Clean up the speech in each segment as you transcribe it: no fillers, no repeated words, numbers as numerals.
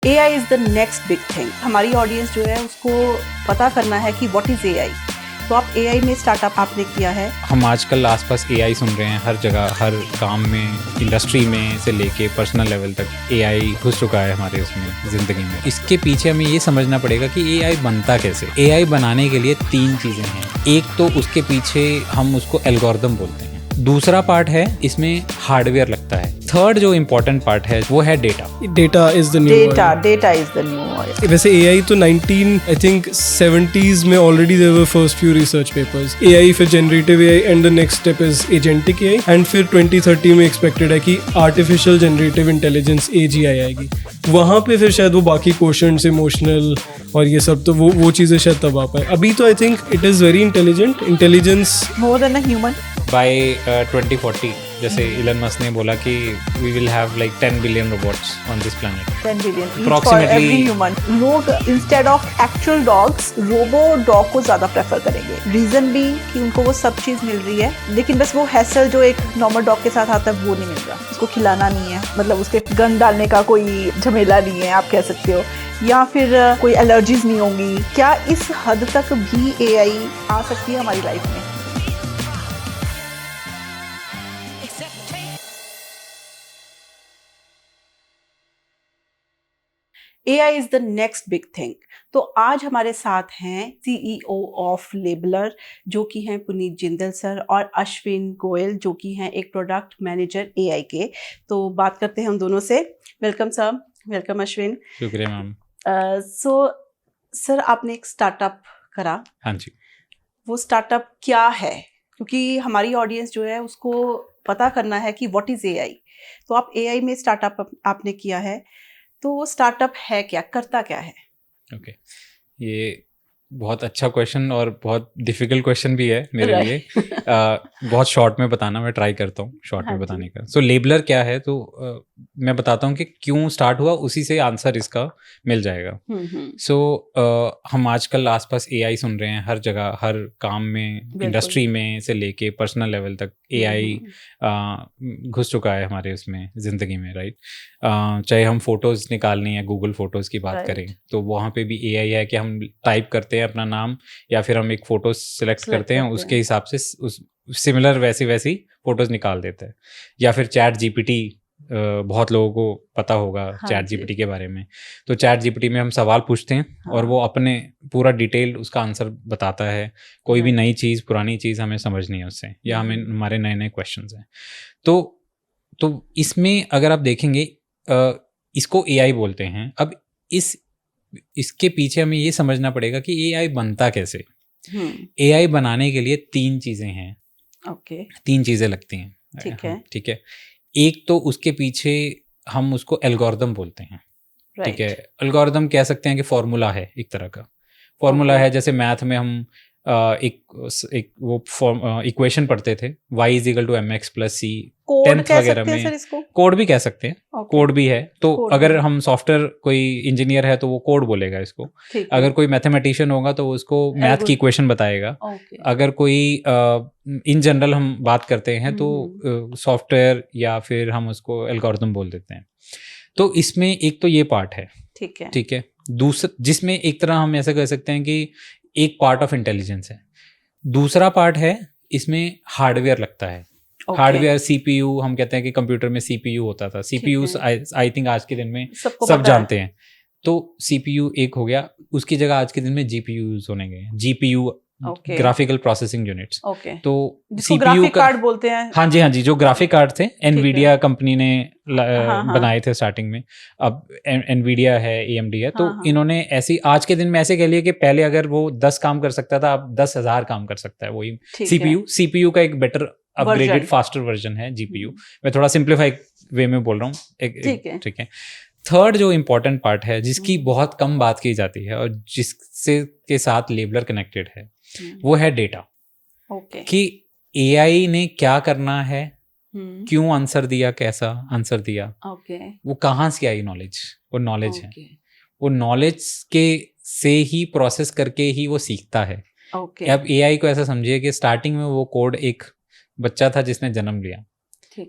AI is the next big thing. हमारी audience जो है उसको पता करना है कि व्हाट इज़ AI। तो आप AI में स्टार्टअप आपने किया है। हम आजकल आसपास AI सुन रहे हैं हर जगह, हर काम में, इंडस्ट्री में से लेके पर्सनल लेवल तक AI घुस चुका है हमारे उसमें ज़िंदगी में। इसके पीछे हमें ये समझना पड़ेगा कि AI बनता कैसे। AI बनाने के लिए 3 चीज़ें हैं। एक तो उसके पीछे हम उसको एल्गोरिदम बोलते हैं। दूसरा पार्ट है इसमें हार्डवेयर लगता है। थर्ड जो इम्पोर्टेंट पार्ट है वो है data. Data is the new data is the new oil. वैसे एआई तो 1970s में already there were first few research papers. AI फिर generative AI and the next step is agentic AI and फिर 2030 में expected है कि artificial generative intelligence AGI आएगी। वहाँ पे फिर शायद वो बाकी क्वेश्चंस इमोशनल और ये सब तो वो चीज़ें शायद तब आ पाए। अभी तो I think it is very intelligence more than a human. By 2040 जैसे इलन मस्क ने बोला कि we will have like 10 billion robots on this planet. 10 billion Approximately- every human. लोग instead of actual dogs robo dog को ज्यादा prefer करेंगे। Reason भी कि उनको वो सब चीज मिल रही है, लेकिन बस वो हैसल जो एक नॉर्मल डॉग के साथ आता है वो नहीं मिल रहा। उसको खिलाना नहीं है, मतलब उसके गन डालने का कोई झमेला नहीं है, आप कह सकते हो, या फिर कोई एलर्जीज नहीं होंगी। क्या इस हद तक भी AI आ सकती है हमारी लाइफ में? AI is the next big thing. तो आज हमारे साथ हैं CEO ऑफ लेबलर जो कि हैं पुनीत जिंदल सर, और अश्विन गोयल जो कि हैं एक प्रोडक्ट मैनेजर AI के। तो बात करते हैं हम दोनों से। Welcome sir. वेलकम अश्विन। शुक्रिया मैम। सो सर, आपने एक स्टार्टअप करा। हाँ जी। वो स्टार्टअप क्या है? क्योंकि हमारी ऑडियंस जो है उसको पता करना है कि व्हाट इज़ AI। तो आप AI में स्टार्टअप आपने किया है, तो वो स्टार्टअप है क्या, करता क्या है? ओके, ये बहुत अच्छा क्वेश्चन और बहुत डिफिकल्ट क्वेश्चन भी है मेरे Right. लिए। बहुत शॉर्ट में बताना मैं ट्राई करता हूँ शॉर्ट हाँ में जी। बताने का। सो लेबलर क्या है, तो मैं बताता हूँ कि क्यों स्टार्ट हुआ, उसी से आंसर इसका मिल जाएगा। सो हम आजकल आसपास AI सुन रहे हैं हर जगह, हर काम में, इंडस्ट्री में से लेके पर्सनल लेवल तक AI घुस चुका है हमारे उसमें ज़िंदगी में, राइट। चाहे हम फोटोज़ निकालने या गूगल फोटोज़ की बात Right. करें तो वहाँ पे भी AI है कि हम टाइप करते हैं अपना नाम या फिर हम एक फ़ोटो सेलेक्ट करते हैं, उसके हिसाब से उस सिमिलर वैसी फ़ोटोज़ निकाल देता है। या फिर चैट GPT, बहुत लोगों को पता होगा चैट GPT के बारे में। तो चैट GPT में हम सवाल पूछते हैं और वो अपने पूरा डिटेल उसका आंसर बताता है। कोई भी नई चीज़, पुरानी चीज़ हमें समझनी है उससे, या हमें हमारे नए नए क्वेश्चंस हैं। तो इसमें अगर आप देखेंगे, इसको AI बोलते हैं। अब इसके पीछे हमें ये समझना पड़ेगा कि AI बनता कैसे। AI बनाने के लिए 3 चीज़ें हैं। ओके। 3 चीज़ें लगती हैं। ठीक है। ठीक है। एक तो उसके पीछे हम उसको एल्गोरिदम बोलते हैं। ठीक है। एल्गोरिदम कह सकते हैं कि फॉर्मूला है, एक तरह का फॉर्मूला है। जैसे मैथ में हम एक वो इक्वेशन पढ़ते थे, y = mx + c। कोड कह वगैरह सकते हैं में सर इसको? कोड भी कह सकते हैं। कोड भी है। तो कोड अगर भी है। हम सॉफ्टवेयर, कोई इंजीनियर है तो वो कोड बोलेगा इसको। ठीक है। अगर कोई मैथमेटिशियन होगा तो वो उसको मैथ की इक्वेशन बताएगा। ओके। अगर कोई इन जनरल हम बात करते हैं तो सॉफ्टवेयर या फिर हम उसको एल्गोरिथम बोल देते हैं। तो इसमें एक तो ये पार्ट है। ठीक है। ठीक है। दूसरा, जिसमें एक तरह हम ऐसा कह सकते हैं कि एक पार्ट ऑफ इंटेलिजेंस है। दूसरा पार्ट है, इसमें हार्डवेयर लगता है। हार्डवेयर CPU, हम कहते हैं कि कंप्यूटर में CPU होता था। CPU आई थिंक आज के दिन में सब जानते हैं। तो CPU एक हो गया, उसकी जगह आज के दिन में GPU यूज होने गए। GPU, graphical processing units. तो जिसको CPU ग्राफिक का, कार्ड बोलते हैं। हाँ जी, जो ग्राफिक कार्ड थे NVIDIA कंपनी ने बनाए थे स्टार्टिंग में। अब NVIDIA है, AMD है। तो इन्होंने ऐसी, आज के दिन में ऐसे कह लिया कि पहले अगर वो 10 काम कर सकता था, अब 10,000 काम कर सकता है वही CPU का एक बेटर अपग्रेडेड फास्टर वर्जन है GPU। मैं थोड़ा सिंप्लीफाई वे में बोल रहा हूँ। ठीक है। थर्ड जो इम्पोर्टेंट पार्ट है, जिसकी बहुत कम बात की जाती है और जिससे के साथ लेबलर कनेक्टेड है, वो है डेटा। कि AI ने क्या करना है, क्यों आंसर दिया, कैसा आंसर दिया, वो कहाँ से आई नॉलेज, वो नॉलेज है। वो नॉलेज के से ही प्रोसेस करके ही वो सीखता है। अब AI को ऐसा समझिए कि स्टार्टिंग में वो कोड एक बच्चा था जिसने जन्म लिया,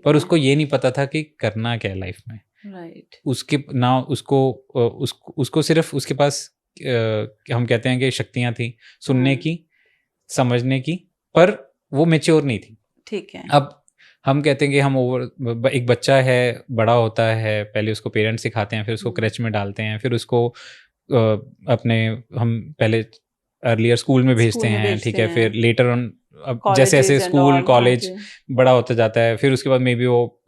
पर उसको ये नहीं पता था कि करना क्या है लाइफ में। राइट, उसके ना उसको सिर्फ उसके पास हम कहते हैं कि शक्तियां थी सुनने की, समझने की, पर वो मैच्योर नहीं थी। ठीक है। अब हम कहते हैं कि हम एक बच्चा है, बड़ा होता है, पहले उसको पेरेंट्स सिखाते हैं, फिर उसको क्रेच में डालते हैं, फिर उसको अपने हम पहले अर्लियर स्कूल में भेजते हैं, ठीक है, फिर लेटर ऑन अब जैसे जैसे स्कूल कॉलेज बड़ा होता जाता है, फिर उसके बाद मे बी वो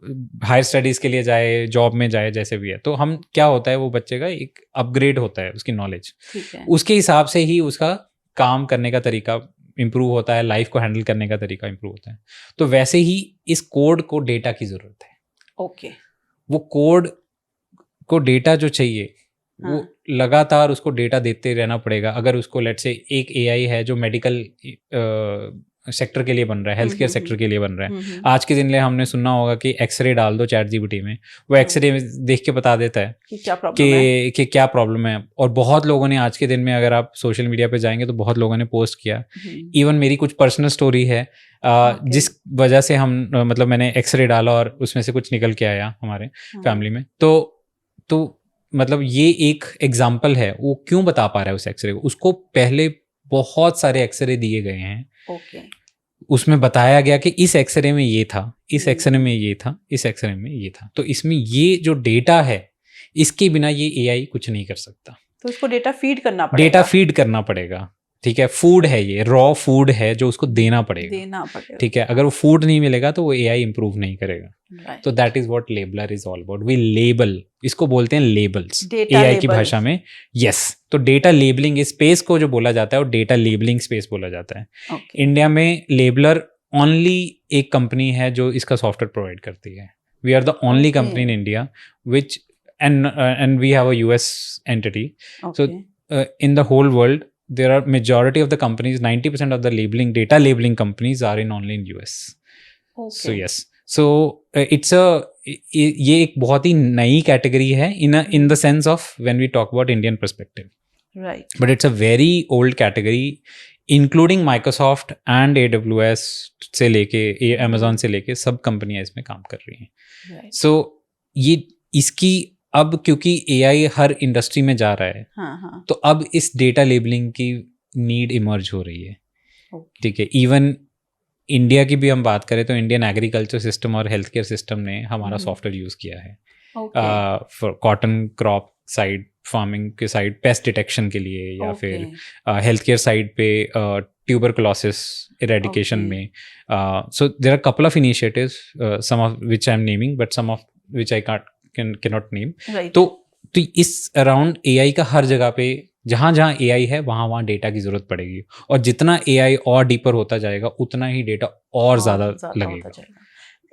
हायर स्टडीज़ के लिए जाए, जॉब में जाए, जैसे भी है, तो हम क्या होता है वो बच्चे का एक अपग्रेड होता है उसकी नॉलेज, उसके हिसाब से ही उसका काम करने का तरीका इम्प्रूव होता है, लाइफ को हैंडल करने का तरीका इम्प्रूव होता है। तो वैसे ही इस कोड को डेटा की ज़रूरत है। ओके, वो कोड को डेटा जो चाहिए वो लगातार उसको डेटा देते रहना पड़ेगा। अगर उसको लेट से एक एआई है जो मेडिकल सेक्टर के लिए बन रहा है, हेल्थ केयर सेक्टर के लिए बन रहा है, आज के दिन हमने सुनना होगा कि एक्सरे डाल दो चैट जीपीटी में, वो एक्सरे देख के बता देता है कि क्या प्रॉब्लम है। और बहुत लोगों ने आज के दिन में, अगर आप सोशल मीडिया पे जाएंगे तो बहुत लोगों ने पोस्ट किया, इवन मेरी कुछ पर्सनल स्टोरी है जिस वजह से हम मतलब मैंने एक्सरे डाला और उसमें से कुछ निकल के आया हमारे फैमिली में। तो मतलब ये एक एग्जाम्पल है। वो क्यों बता पा रहा है उस एक्सरे को? उसको पहले बहुत सारे एक्सरे दिए गए हैं, उसमें बताया गया कि इस एक्सरे में ये था, इस एक्सरे में ये था, इस एक्सरे में ये था। तो इसमें ये जो डेटा है, इसके बिना ये एआई कुछ नहीं कर सकता। तो उसको डेटा फीड करना पड़ेगा। ठीक है, फूड है, ये रॉ फूड है जो उसको देना पड़ेगा। ठीक है, अगर वो फूड नहीं मिलेगा तो वो एआई इंप्रूव नहीं करेगा। तो that is what labeller is all about. We label, इसको बोलते हैं लेबल्स एआई की भाषा में। यस, तो डेटा लेबलिंग स्पेस को जो बोला जाता है वो डेटा लेबलिंग स्पेस बोला जाता है। इंडिया में लेबलर ओनली एक कंपनी है जो इसका सॉफ्टवेयर प्रोवाइड करती है। We are the only company in India which and we have a US entity. So in the whole world there are majority of the companies, 90% of the data labeling companies are only in US. So yes, so it's ये एक बहुत ही नई category है in the sense of when we talk about Indian perspective, right? But it's a very old category, including Microsoft and AWS से लेके Amazon से लेके सब कंपनियां इसमें काम कर रही हैं। So ये इसकी अब क्योंकि एआई हर इंडस्ट्री में जा रहा है, तो अब इस डेटा लेबलिंग की नीड इमर्ज हो रही है। ठीक है, इवन इंडिया की भी हम बात करें तो इंडियन एग्रीकल्चर सिस्टम और हेल्थ केयर सिस्टम ने हमारा सॉफ्टवेयर यूज किया है for cotton crop side, farming के साइड पेस्ट डिटेक्शन के लिए, या फिर हेल्थ केयर साइड पे ट्यूबरकुलोसिस इरेडिकेशन में। So there are couple of initiatives, some of which I am naming but some of which I cannot name. Right. तो इस around AI का हर जगह पे जहाँ एआई है वहाँ डेटा की जरूरत पड़ेगी, और जितना एआई और डीपर होता जाएगा उतना ही डेटा और ज्यादा लगेगा।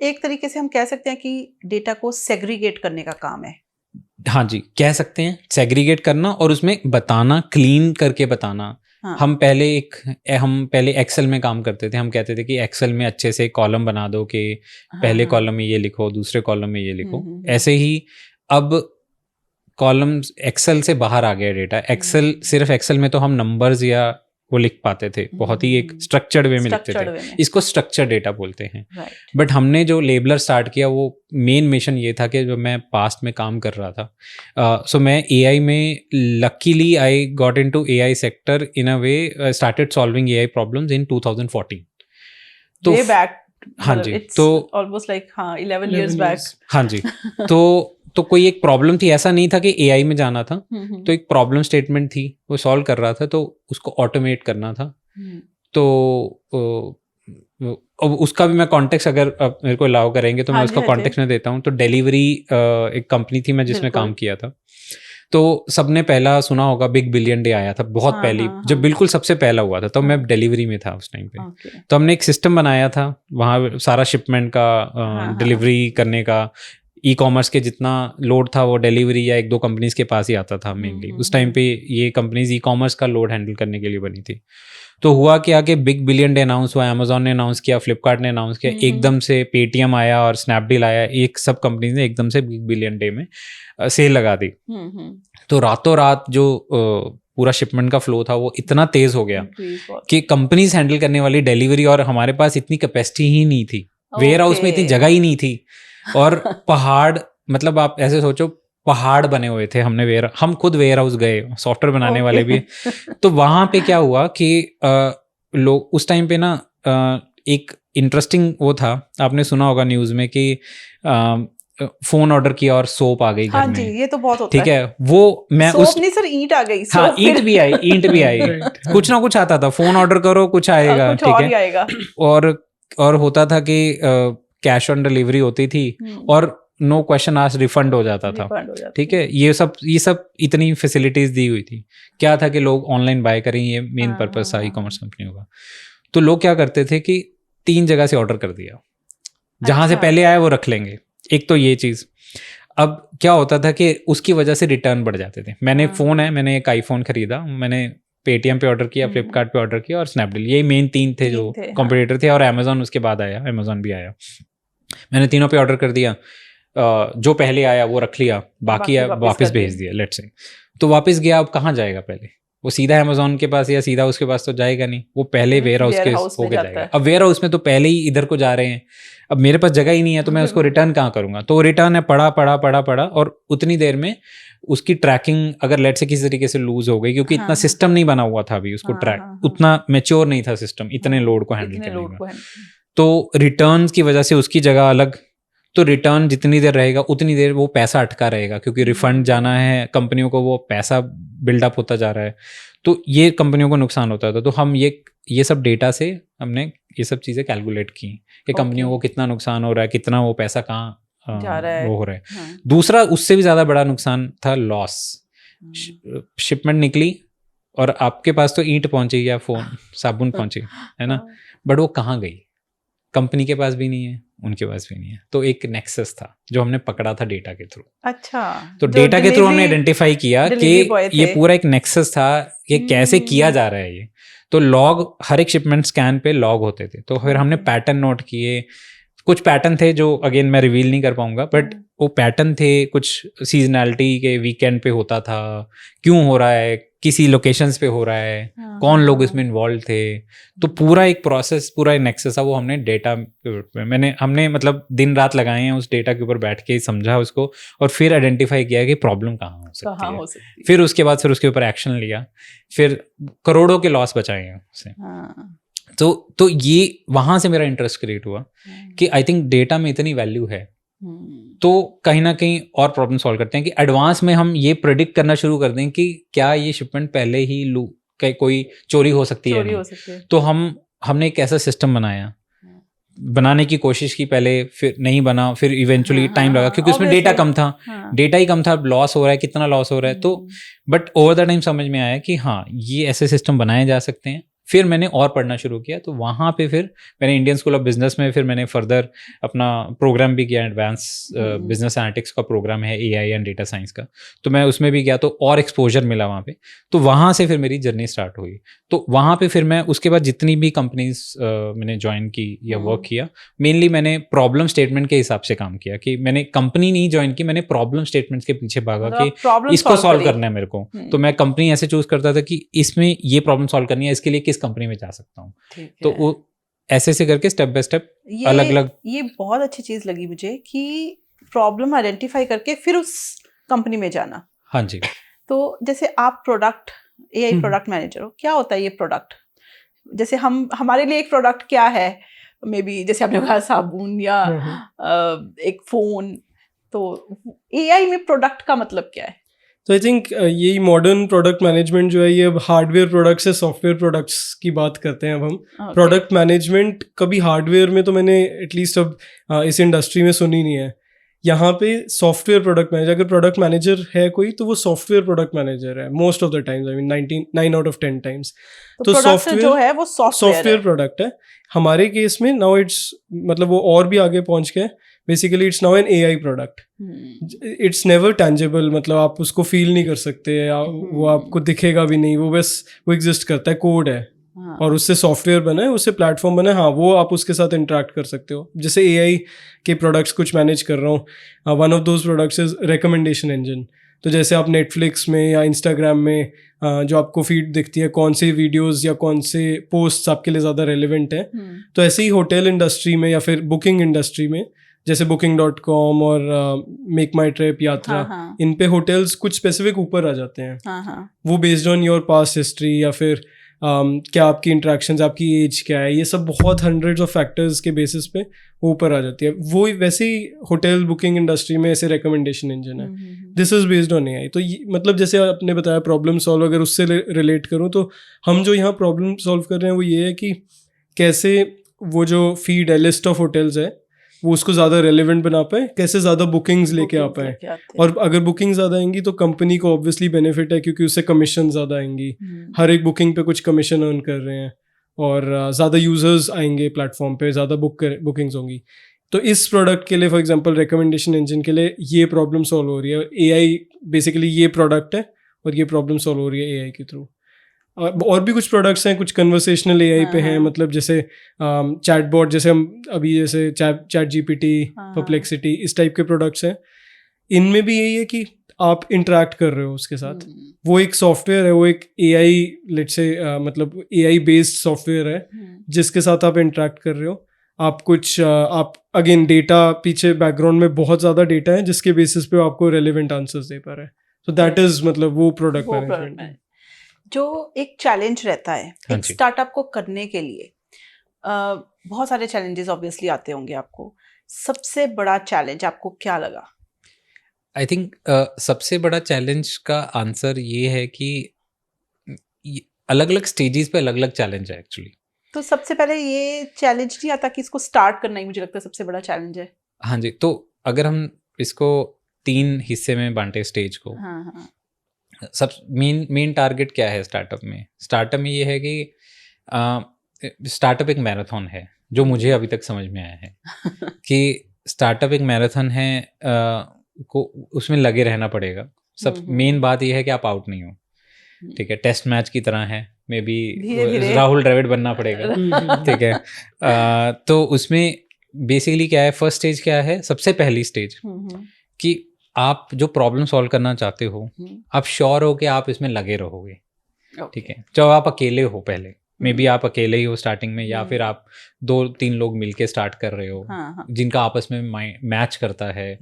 एक तरीके से हम कह सकते हैं कि डेटा को सेग्रीगेट करने का काम है। हाँ जी, कह सकते हैं सेग्रीगेट करना और उसमें बताना, क्लीन करके बताना। हम पहले एक्सेल में काम करते थे। हम कहते थे कि एक्सेल में अच्छे से कॉलम बना दो कि पहले कॉलम में ये लिखो, दूसरे कॉलम में ये लिखो। ऐसे ही अब कॉलम्स एक्सेल से बाहर आ गया डेटा। एक्सेल, सिर्फ एक्सेल में तो हम नंबर्स या वो लिख पाते थे, बहुत ही एक स्ट्रक्चर्ड वे में लिखते थे। इसको स्ट्रक्चर डेटा बोलते हैं। बट हमने जो लेबलर स्टार्ट किया वो मेन मिशन ये था कि जो मैं पास्ट में काम कर रहा था, सो मैं एआई में luckily I got into AI sector in a way, started solving AI problems in 2014। तो हाँ जी, तो ऑलमोस्ट लाइक 11 years back। हाँ जी, तो कोई एक प्रॉब्लम थी, ऐसा नहीं था कि एआई में जाना था, तो एक प्रॉब्लम स्टेटमेंट थी, वो सॉल्व कर रहा था, तो उसको ऑटोमेट करना था। तो अब उसका भी मैं कॉन्टेक्स्ट, अगर आप मेरे को अलाउ करेंगे तो मैं उसका कॉन्टेक्स्ट में देता हूँ। तो डिलीवरी एक कंपनी थी मैं जिसमें काम किया था। तो सबने पहला सुना होगा, बिग बिलियन डे आया था बहुत पहली, जब बिल्कुल सबसे पहला हुआ था, तो मैं डिलीवरी में था उस टाइम पे। तो हमने एक सिस्टम बनाया था वहाँ सारा शिपमेंट का, डिलीवरी करने का, ई कॉमर्स के जितना लोड था वो डिलीवरी या एक दो कंपनीज के पास ही आता था मेनली। उस टाइम पे ये कंपनीज ई कॉमर्स का लोड हैंडल करने के लिए बनी थी। तो हुआ क्या कि बिग बिलियन डे अनाउंस हुआ, अमेजोन ने अनाउंस किया, फ्लिपकार्ट ने अनाउंस किया, एकदम से पेटीएम आया और स्नैपडील आया, एक सब कंपनीज ने एकदम से बिग बिलियन डे में सेल लगा दी। तो रातों रात जो पूरा शिपमेंट का फ्लो था वो इतना तेज हो गया कि कंपनीज हैंडल करने वाली डिलीवरी, और हमारे पास इतनी कैपेसिटी ही नहीं थी, वेयर हाउस में इतनी जगह ही नहीं थी, और पहाड़ मतलब आप ऐसे सोचो पहाड़ बने हुए थे, हम खुद वेयर हाउस गए, सॉफ्टवेयर बनाने वाले भी। तो वहाँ पे क्या हुआ कि लोग उस टाइम पे ना एक इंटरेस्टिंग वो था, आपने सुना होगा न्यूज़ में कि फोन ऑर्डर किया और सोप आ गई घर हाँ में। जी, ये तो बहुत होता ठीक है, वो मैं सोप नहीं सर, ईंट आ गई। हाँ सोप ईंट भी आई Right. कुछ ना कुछ आता था, फोन ऑर्डर करो कुछ आएगा, कुछ ठीक और ही है। आएगा। और होता था कि कैश ऑन डिलीवरी होती थी और नो क्वेश्चन आस्क्ड रिफंड हो जाता था, Refund हो जाता ठीक है। ये सब इतनी फैसिलिटीज दी हुई थी। क्या था कि लोग ऑनलाइन बाय करें, ये मेन हाँ, पर्पस था हाँ, ई कॉमर्स कंपनियों का। तो लोग क्या करते थे कि 3 जगह से ऑर्डर कर दिया, जहां से अच्छा। पहले आया वो रख लेंगे। एक तो ये चीज। अब क्या होता था कि उसकी वजह से रिटर्न बढ़ जाते थे। मैंने फोन है, मैंने एक आईफोन खरीदा, मैंने पेटीएम पे ऑर्डर किया, फ्लिपकार्ट पे ऑर्डर किया और स्नैपडील, यही मेन 3 थे जो कॉम्पिटिटर थे। और अमेजोन उसके बाद आया, अमेजोन भी आया। मैंने तीनों पे ऑर्डर कर दिया, जो पहले आया वो रख लिया, बाकी वापस भेज दिया, लेट्स से। तो वापस गया, अब कहाँ जाएगा पहले? वो सीधा अमेजोन के पास या सीधा उसके पास तो जाएगा नहीं, वो पहले वेयर हाउस के होके जाएगा। अब वेयर हाउस में तो पहले ही इधर को जा रहे हैं, अब मेरे पास जगह ही नहीं है, तो मैं उसको रिटर्न कहाँ करूंगा? तो रिटर्न है पड़ा और उतनी देर में उसकी ट्रैकिंग अगर लेट से किसी तरीके से लूज हो गई, क्योंकि इतना सिस्टम नहीं बना हुआ था अभी उसको ट्रैक, उतना मैच्योर नहीं था सिस्टम इतने लोड को हैंडल करने का। तो रिटर्न की वजह से उसकी जगह अलग, तो रिटर्न जितनी देर रहेगा उतनी देर वो पैसा अटका रहेगा, क्योंकि रिफंड जाना है कंपनियों को, वो पैसा बिल्डअप होता जा रहा है। तो ये कंपनियों को नुकसान होता था। तो हम ये सब डेटा से हमने ये सब चीज़ें कैलकुलेट की कि कंपनियों को कितना नुकसान हो रहा है, कितना वो पैसा कहाँ वो हो रहा है। दूसरा उससे भी ज़्यादा बड़ा नुकसान था लॉस। शिपमेंट निकली और आपके पास तो ईंट पहुंची या फोन साबुन पहुंची, है ना, बट वो कहाँ गई? कंपनी के पास भी नहीं है, उनके पास भी नहीं है। तो एक नेक्सस था जो हमने पकड़ा था डेटा के थ्रू। अच्छा, तो डेटा के थ्रू हमने आइडेंटिफाई किया कि ये पूरा एक नेक्सस था कि कैसे किया जा रहा है ये। तो लॉग, हर एक शिपमेंट स्कैन पे लॉग होते थे। तो फिर हमने पैटर्न नोट किए। कुछ पैटर्न थे जो अगेन मैं रिवील नहीं कर पाऊंगा, बट वो पैटर्न थे, कुछ सीजनैलिटी के वीकेंड पे होता था, क्यों हो रहा है, किसी लोकेशंस पे हो रहा है, कौन लोग इसमें इन्वॉल्व थे। तो पूरा एक प्रोसेस, पूरा एक नेक्सस था, वो हमने डेटा हमने मतलब दिन रात लगाए हैं उस डेटा के ऊपर बैठ के, समझा उसको और फिर आइडेंटिफाई किया कि प्रॉब्लम कहाँ हो सकती है। फिर उसके बाद उसके ऊपर एक्शन लिया, फिर करोड़ों के लॉस बचाए हैं उससे। तो ये वहां से मेरा इंटरेस्ट क्रिएट हुआ कि आई थिंक डेटा में इतनी वैल्यू है, तो कहीं ना कहीं और प्रॉब्लम सॉल्व करते हैं कि एडवांस में हम ये प्रेडिक्ट करना शुरू कर दें कि क्या ये शिपमेंट पहले ही कोई चोरी हो सकती है, नहीं। तो हमने एक ऐसा सिस्टम बनाने की कोशिश की पहले, फिर नहीं बना, फिर इवेंचुअली टाइम लगा क्योंकि उसमें डेटा कम था, डेटा ही कम था, लॉस हो रहा है, कितना लॉस हो रहा है। तो बट ओवर द टाइम समझ में आया कि हाँ ये ऐसे सिस्टम बनाए जा सकते हैं। फिर मैंने और पढ़ना शुरू किया, तो वहाँ पे फिर मैंने इंडियन स्कूल ऑफ बिजनेस में फिर मैंने फर्दर अपना प्रोग्राम भी किया, एडवांस बिजनेस एनालिटिक्स का प्रोग्राम है, एआई एंड डेटा साइंस का, तो मैं उसमें भी गया, तो और एक्सपोजर मिला वहाँ पे। तो वहाँ से फिर मेरी जर्नी स्टार्ट हुई। तो वहाँ पे फिर मैं उसके बाद जितनी भी कंपनीज मैंने ज्वाइन की या वर्क किया, मेनली मैंने प्रॉब्लम स्टेटमेंट के हिसाब से काम किया, कि मैंने कंपनी नहीं ज्वाइन की, मैंने प्रॉब्लम स्टेटमेंट्स के पीछे भागा कि इसको सॉल्व करना है मेरे को। तो मैं कंपनी ऐसे चूज करता था कि इसमें ये प्रॉब्लम सॉल्व करनी है, इसके लिए किस कंपनी में जा सकता हूँ। तो वो ऐसे से करके स्टेप बाय स्टेप अलग अलग। ये बहुत अच्छी चीज लगी मुझे कि प्रॉब्लम आइडेंटिफाई करके फिर उस कंपनी में जाना। हाँ जी। तो जैसे आप प्रोडक्ट, एआई प्रोडक्ट मैनेजर हो, क्या होता है ये प्रोडक्ट? जैसे हमारे लिए एक प्रोडक्ट क्या है, मे बी जैसे आपने कहा साबुन या एक फोन, तो एआई में प्रोडक्ट का मतलब क्या है? तो आई थिंक यही मॉडर्न प्रोडक्ट मैनेजमेंट जो है, ये अब हार्डवेयर प्रोडक्ट्स से सॉफ्टवेयर प्रोडक्ट्स की बात करते हैं अब हम। प्रोडक्ट मैनेजमेंट कभी हार्डवेयर में तो मैंने एटलीस्ट अब इस इंडस्ट्री में सुनी नहीं है। यहाँ पे सॉफ्टवेयर प्रोडक्ट मैनेजर, अगर प्रोडक्ट मैनेजर है कोई तो वो सॉफ्टवेयर प्रोडक्ट मैनेजर है most of the times, I mean 9 out of 10 times. तो सॉफ्टवेयर जो है वो सॉफ्टवेयर प्रोडक्ट है। हमारे केस में नाउ इट्स, मतलब वो और भी आगे पहुंच गए। Basically it's now an AI product. It's never tangible, मतलब आप उसको फील नहीं कर सकते, वो आपको दिखेगा भी नहीं, वो बस वो एग्जिस्ट करता है, कोड है और उससे सॉफ्टवेयर बना है, उससे प्लेटफॉर्म बना है। हाँ, वो आप उसके साथ इंटरेक्ट कर सकते हो। जैसे एआई के प्रोडक्ट्स कुछ मैनेज कर रहा हूँ, one of those products is recommendation engine. तो जैसे आप नेटफ्लिक्स में या इंस्टाग्राम में जो आपको फीड दिखती है, कौन से वीडियोस या कौन से पोस्ट्स आपके लिए ज़्यादा रेलिवेंट है, तो ऐसे ही होटल इंडस्ट्री में या फिर बुकिंग इंडस्ट्री में जैसे booking.com और मेक माई ट्रिप, यात्रा, हाँ। इन पे होटल्स कुछ स्पेसिफिक ऊपर आ जाते हैं। हाँ। वो based on your past history या फिर क्या आपकी इंट्रैक्शंस, आपकी एज क्या है, ये सब बहुत हंड्रेड्स ऑफ फैक्टर्स के बेसिस पे वो ऊपर आ जाती है। वो वैसे ही होटल बुकिंग इंडस्ट्री में ऐसे रिकमेंडेशन इंजन है, this is based on AI. तो मतलब जैसे आपने बताया प्रॉब्लम सॉल्व, अगर उससे रिलेट करूँ तो हम जो यहाँ प्रॉब्लम सॉल्व कर रहे हैं वो ये है कि कैसे वो जो फीड है, लिस्ट ऑफ होटल्स है, वो उसको ज़्यादा रेलिवेंट बना पाए, कैसे ज़्यादा बुकिंग्स लेके आ पाए। और अगर बुकिंग ज़्यादा आएंगी तो कंपनी को ऑब्वियसली बेनिफिट है, क्योंकि उससे कमीशन ज़्यादा आएंगी, हर एक बुकिंग पे कुछ कमीशन अर्न कर रहे हैं, और ज़्यादा यूजर्स आएंगे प्लेटफॉर्म पे, ज़्यादा बुकिंग्स होंगी। तो इस प्रोडक्ट के लिए फॉर एग्जांपल रिकमेंडेशन इंजन के लिए ये प्रॉब्लम सॉल्व हो रही है। एआई बेसिकली ये प्रोडक्ट है और ये प्रॉब्लम सॉल्व हो रही है एआई के थ्रू। और भी कुछ प्रोडक्ट्स हैं, कुछ कन्वर्सेशनल एआई पे हैं, मतलब जैसे चैटबॉट, जैसे हम अभी जैसे चैट जीपीटी, परप्लेक्सिटी, इस टाइप के प्रोडक्ट्स हैं। इनमें भी यही है कि आप इंटरेक्ट कर रहे हो उसके साथ। वो एक सॉफ्टवेयर है, वो एक एआई लेट्स से मतलब एआई बेस्ड सॉफ्टवेयर है जिसके साथ आप इंटरेक्ट कर रहे हो। आप कुछ आप अगेन डेटा, पीछे बैकग्राउंड में बहुत ज़्यादा डेटा है जिसके बेसिस पे आपको रेलिवेंट आंसर्स दे पा रहे हैं। सो दैट इज मतलब वो प्रोडक्ट मैनेजमेंट। जो एक चैलेंज रहता है एक स्टार्टअप को करने के लिए, बहुत सारे चैलेंजेस ऑब्वियसली आते होंगे आपको। सबसे बड़ा चैलेंज आपको क्या लगा? आई थिंक सबसे बड़ा चैलेंज का आंसर ये है कि अलग अलग स्टेजेस पे अलग अलग चैलेंज है एक्चुअली। तो सबसे पहले ये चैलेंज नहीं आता कि इसको स्टार्ट करना ही मुझे लगता है सबसे बड़ा चैलेंज है। हाँ जी, तो अगर हम इसको 3 हिस्से में बांटे स्टेज को, हाँ। सब मेन टारगेट क्या है स्टार्टअप में? स्टार्टअप में ये है कि स्टार्टअप एक मैराथन है, जो मुझे अभी तक समझ में आया है कि स्टार्टअप एक मैराथन है, को उसमें लगे रहना पड़ेगा। सब मेन बात ये है कि आप आउट नहीं हो, ठीक है? टेस्ट मैच की तरह है, मे बी राहुल द्रविड़ बनना पड़ेगा, ठीक है? तो उसमें बेसिकली क्या है, फर्स्ट स्टेज क्या है, सबसे पहली स्टेज कि आप जो प्रॉब्लम सॉल्व करना चाहते हो, आप श्योर हो कि आप इसमें लगे रहोगे, ठीक है? चाहे आप अकेले हो, पहले मे बी आप अकेले ही हो स्टार्टिंग में, या फिर आप 2-3 लोग मिलके स्टार्ट कर रहे हो, जिनका आपस में मैच करता है,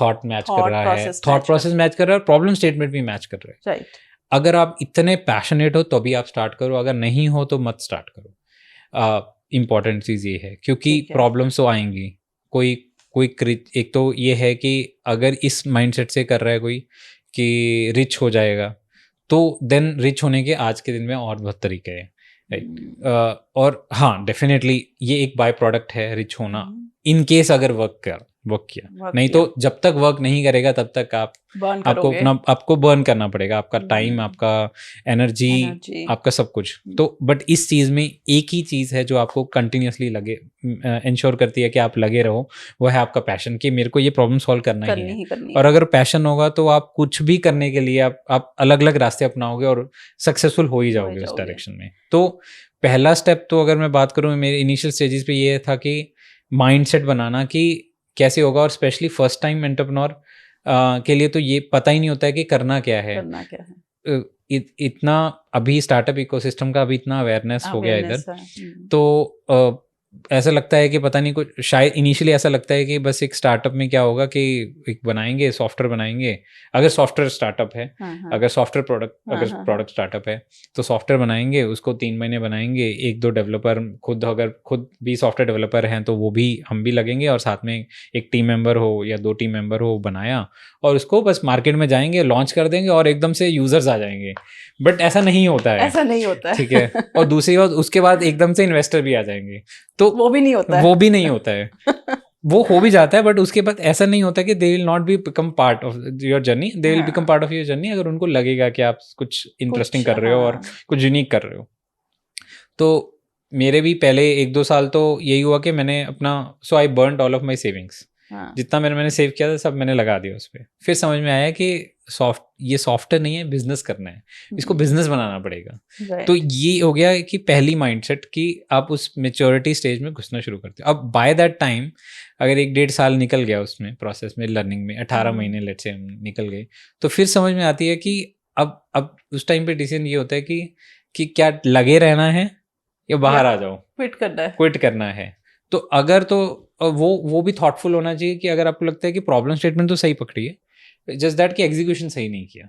थॉट मैच कर रहा है, थॉट प्रोसेस मैच कर रहा है, और प्रॉब्लम स्टेटमेंट भी मैच कर रहा है। अगर आप इतने पैशनेट हो तो भी आप स्टार्ट करो, अगर नहीं हो तो मत स्टार्ट करो। इम्पॉर्टेंट चीज़ ये है, क्योंकि प्रॉब्लम्स तो आएंगी। कोई एक तो ये है कि अगर इस माइंडसेट से कर रहा है कोई कि रिच हो जाएगा, तो देन रिच होने के आज के दिन में और बहुत तरीके हैं, राइट? और हाँ, डेफिनेटली ये एक बाय प्रोडक्ट है रिच होना, इन केस अगर वर्क किया। नहीं तो जब तक वर्क नहीं करेगा तब तक आपको बर्न करना पड़ेगा, आपका टाइम, आपका एनर्जी, आपका सब कुछ। तो बट इस चीज़ में एक ही चीज़ है जो आपको कंटिन्यूसली इंश्योर करती है कि आप लगे रहो, वो है आपका पैशन, कि मेरे को ये प्रॉब्लम सॉल्व करना ही है। और अगर पैशन होगा तो आप कुछ भी करने के लिए आप अलग अलग रास्ते अपनाओगे और सक्सेसफुल हो ही जाओगे उस डायरेक्शन में। तो पहला स्टेप तो अगर मैं बात करूँ मेरे इनिशियल स्टेजेस पे, ये था कि माइंडसेट बनाना कि कैसे होगा, और स्पेशली फर्स्ट टाइम एंटरप्रेन्योर के लिए तो ये पता ही नहीं होता है कि करना क्या है। इतना अभी स्टार्टअप इकोसिस्टम का अभी इतना अवेयरनेस हो गया इधर, तो ऐसा लगता है कि पता नहीं कुछ, शायद इनिशियली ऐसा लगता है कि बस एक स्टार्टअप में क्या होगा कि एक बनाएंगे, सॉफ्टवेयर बनाएंगे, अगर सॉफ्टवेयर स्टार्टअप है, अगर सॉफ्टवेयर प्रोडक्ट स्टार्टअप है तो सॉफ्टवेयर बनाएंगे, उसको 3 महीने बनाएंगे, 1-2 डेवलपर अगर खुद भी सॉफ्टवेयर डेवलपर हैं तो वो भी, हम भी लगेंगे, और साथ में एक टीम मेंबर हो या 2 टीम मेंबर हो, बनाया, और उसको बस मार्केट में जाएंगे, लॉन्च कर देंगे और एकदम से यूजर्स आ जाएंगे। बट ऐसा नहीं होता है, ठीक है? और दूसरी बात, उसके बाद एकदम से इन्वेस्टर भी आ जाएंगे, तो वो भी नहीं होता है वो हो भी जाता है, बट उसके बाद ऐसा नहीं होता कि they will not be become part of your journey, they will become part of your journey अगर उनको लगेगा कि आप कुछ इंटरेस्टिंग कर रहे हो और कुछ यूनिक कर रहे हो। तो मेरे भी पहले 1-2 साल तो यही हुआ कि मैंने अपना I burned all of my savings, जितना मैंने सेव किया था सब मैंने लगा दिया उस पर। फिर समझ में आया कि ये सॉफ्टवेयर नहीं है, बिजनेस करना है, इसको बिजनेस बनाना पड़ेगा। तो ये हो गया कि पहली माइंडसेट कि आप उस मेच्योरिटी स्टेज में घुसना शुरू करते हो। अब बाय दैट टाइम अगर 1-1.5 साल निकल गया उसमें प्रोसेस में, लर्निंग में 18 महीने लेट्स से निकल गए, तो फिर समझ में आती है कि अब उस टाइम पे डिसीजन ये होता है कि क्या लगे रहना है या बाहर आ जाओ, क्विट करना है। तो अगर तो वो भी थॉटफुल होना चाहिए कि अगर आपको लगता है कि प्रॉब्लम स्टेटमेंट तो सही पकड़ी है, जस्ट दैट कि एग्जीक्यूशन सही नहीं किया।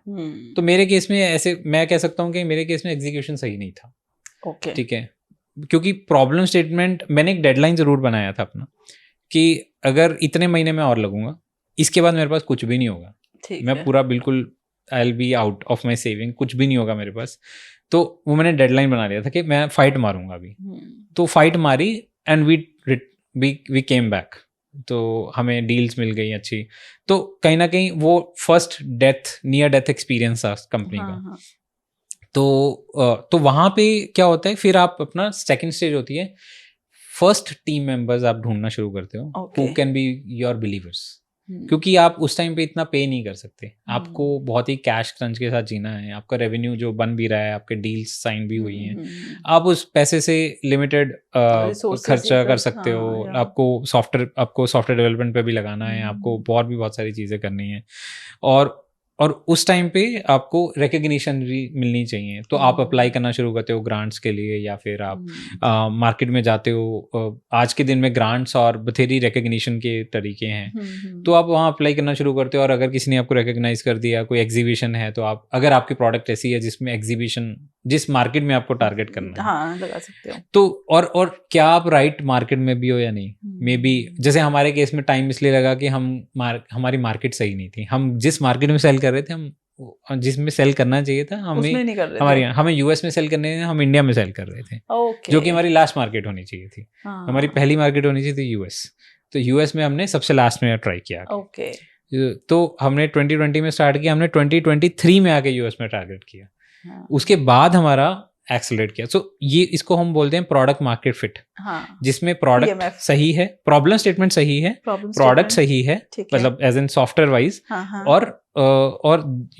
तो मेरे केस में ऐसे मैं कह सकता हूँ कि मेरे केस में एग्जीक्यूशन सही नहीं था। ओके, ठीक है, क्योंकि प्रॉब्लम स्टेटमेंट मैंने एक डेडलाइन जरूर बनाया था अपना कि अगर इतने महीने में और लगूंगा, इसके बाद मेरे पास कुछ भी नहीं होगा, मैं पूरा बिल्कुल I will be out of my saving, कुछ भी नहीं होगा मेरे पास। तो वो मैंने डेडलाइन बना लिया था कि मैं फाइट मारूंगा अभी। तो फाइट मारी एंड वी केम बैक, तो हमें डील्स मिल गई अच्छी। तो कहीं ना कहीं वो फर्स्ट नियर डेथ एक्सपीरियंस था कंपनी का। तो वहाँ पे क्या होता है, फिर आप अपना सेकंड स्टेज होती है, फर्स्ट टीम मेंबर्स आप ढूंढना शुरू करते हो who can be your believers, क्योंकि आप उस टाइम पे इतना पे नहीं कर सकते, आपको बहुत ही कैश क्रंच के साथ जीना है, आपका रेवेन्यू जो बन भी रहा है, आपके डील्स साइन भी हुई हैं, आप उस पैसे से लिमिटेड खर्चा कर सकते हो। आपको सॉफ्टवेयर डेवलपमेंट पे भी लगाना है, आपको और भी बहुत सारी चीज़ें करनी है, और उस टाइम पे आपको रिकग्निशन भी मिलनी चाहिए। तो आप अप्लाई करना शुरू करते हो ग्रांट्स के लिए, या फिर आप मार्केट में जाते हो। आज के दिन में ग्रांट्स और बथेरी रिकग्निशन के तरीके हैं, तो आप वहाँ अप्लाई करना शुरू करते हो। और अगर किसी ने आपको रिकग्नाइज कर दिया, कोई एग्जीबिशन है, तो आप, अगर आपकी प्रोडक्ट ऐसी है जिसमें एग्जीबिशन, जिस मार्केट में आपको टारगेट करना है, लगा सकते हो। तो और क्या आप राइट मार्केट में भी हो या नहीं, मे बी जैसे हमारे केस में टाइम इसलिए लगा कि हमारी मार्केट सही नहीं थी। हम जिस मार्केट में सेल कर रहे थे, हम जिसमें सेल करना चाहिए था, हमें यूएस में सेल करने थे, हम इंडिया में सेल कर रहे थे, जो कि हमारी लास्ट मार्केट होनी चाहिए थी। हमारी पहली मार्केट होनी चाहिए थी यूएस, तो यूएस में हमने सबसे लास्ट में ट्राई किया। तो हमने 2020 में स्टार्ट किया, हमने 2023 में आके यूएस में टारगेट किया, उसके बाद हमारा एक्सेलरेट किया। सो ये इसको हम बोलते हैं प्रोडक्ट मार्केट फिट, जिसमें प्रोडक्ट सही है, प्रॉब्लम स्टेटमेंट सही है, प्रोडक्ट सही है, मतलब एज इन सॉफ्टवेयर वाइज, और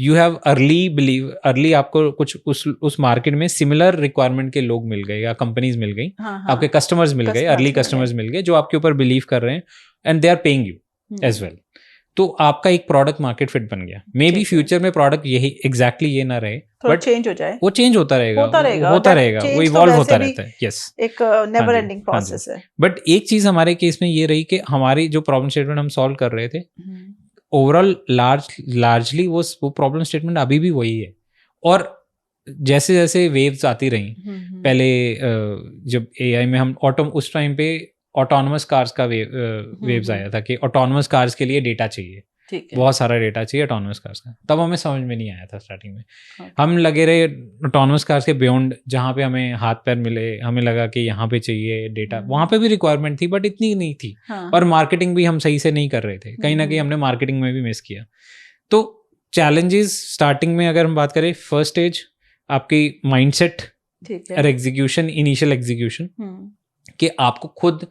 यू हैव अर्ली आपको कुछ उस मार्केट में सिमिलर रिक्वायरमेंट के लोग मिल गए या कंपनीज मिल गई, आपके कस्टमर्स मिल गए, अर्ली कस्टमर्स मिल गए जो आपके ऊपर बिलीव कर रहे हैं, and they are paying you as well. तो आपका एक प्रोडक्ट मार्केट फिट बन गया। मे बी फ्यूचर में प्रोडक्ट यही एग्जैक्टली ये ना रहे, बट चेंज हो जाए, वो चेंज होता रहेगा, वो इवॉल्व होता रहता है। यस, एक नेवर एंडिंग प्रोसेस है। बट एक चीज हमारे केस में ये रही कि हमारी जो प्रॉब्लम स्टेटमेंट हम सॉल्व कर रहे थे, ओवरऑल लार्जली वो प्रॉब्लम स्टेटमेंट अभी भी वही है। और जैसे जैसे वेव्स आती रही, पहले जब एआई में हम उस टाइम पे ऑटोनमस कार्स का वेव्स आया था कि ऑटोनमस कार्स के लिए डेटा चाहिए, बहुत सारा डेटा चाहिए ऑटोनमस कार्स का। तब हमें समझ में नहीं आया था स्टार्टिंग में, हम लगे रहे ऑटोनमस कार्स के बियॉन्ड, जहाँ पे हमें हाथ पैर मिले, हमें लगा कि यहाँ पे चाहिए डेटा, वहाँ पे भी रिक्वायरमेंट थी बट इतनी नहीं थी। और मार्केटिंग भी हम सही से नहीं कर रहे थे, कहीं ना कहीं हमने मार्केटिंग में भी मिस किया। तो चैलेंजेस स्टार्टिंग में अगर हम बात करें, फर्स्ट स्टेज आपकी माइंडसेट और एग्जीक्यूशन, इनिशियल एग्जीक्यूशन, कि आपको खुद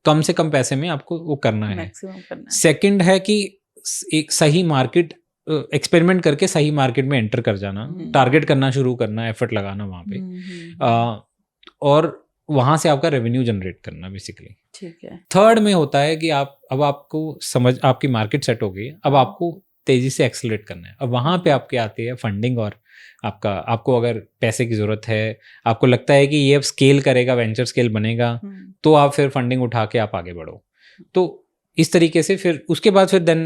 कम से कम पैसे में आपको वो करना है। सेकंड है कि एक सही मार्केट एक्सपेरिमेंट करके सही मार्केट में एंटर कर जाना, टारगेट करना शुरू करना, एफर्ट लगाना वहाँ पे, और वहाँ से आपका रेवेन्यू जनरेट करना बेसिकली। ठीक है। थर्ड में होता है कि अब आपको आपकी मार्केट सेट हो गई, अब आपको तेजी से एक्सेलरेट करना है। अब वहाँ पे आपके आती है फंडिंग, और आपको अगर पैसे की जरूरत है, आपको लगता है कि ये अब स्केल करेगा, वेंचर स्केल बनेगा, तो आप फिर फंडिंग उठा के आप आगे बढ़ो। तो इस तरीके से फिर उसके बाद फिर then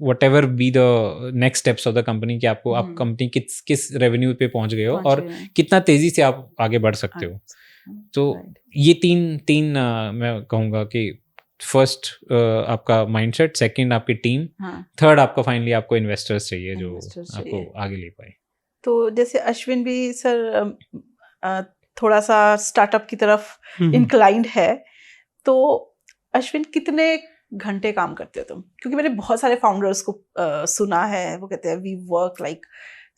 whatever be the next steps of the company, कि आप कंपनी किस रेवेन्यू पे पहुंच गए हो और कितना तेजी से आप आगे बढ़ सकते हो। तो ये तीन मैं कहूँगा कि फर्स्ट आपका माइंडसेट, सेकंड आपकी टीम, थर्ड आपका फाइनली आपको इन्वेस्टर्स चाहिए जो आपको आगे ले पाए। तो जैसे अश्विन भी सर थोड़ा सा स्टार्टअप की तरफ इंक्लाइंड है, तो अश्विन कितने घंटे काम करते हो तुम? क्योंकि मैंने बहुत सारे फाउंडर्स को सुना है, वो कहते हैं वी वर्क लाइक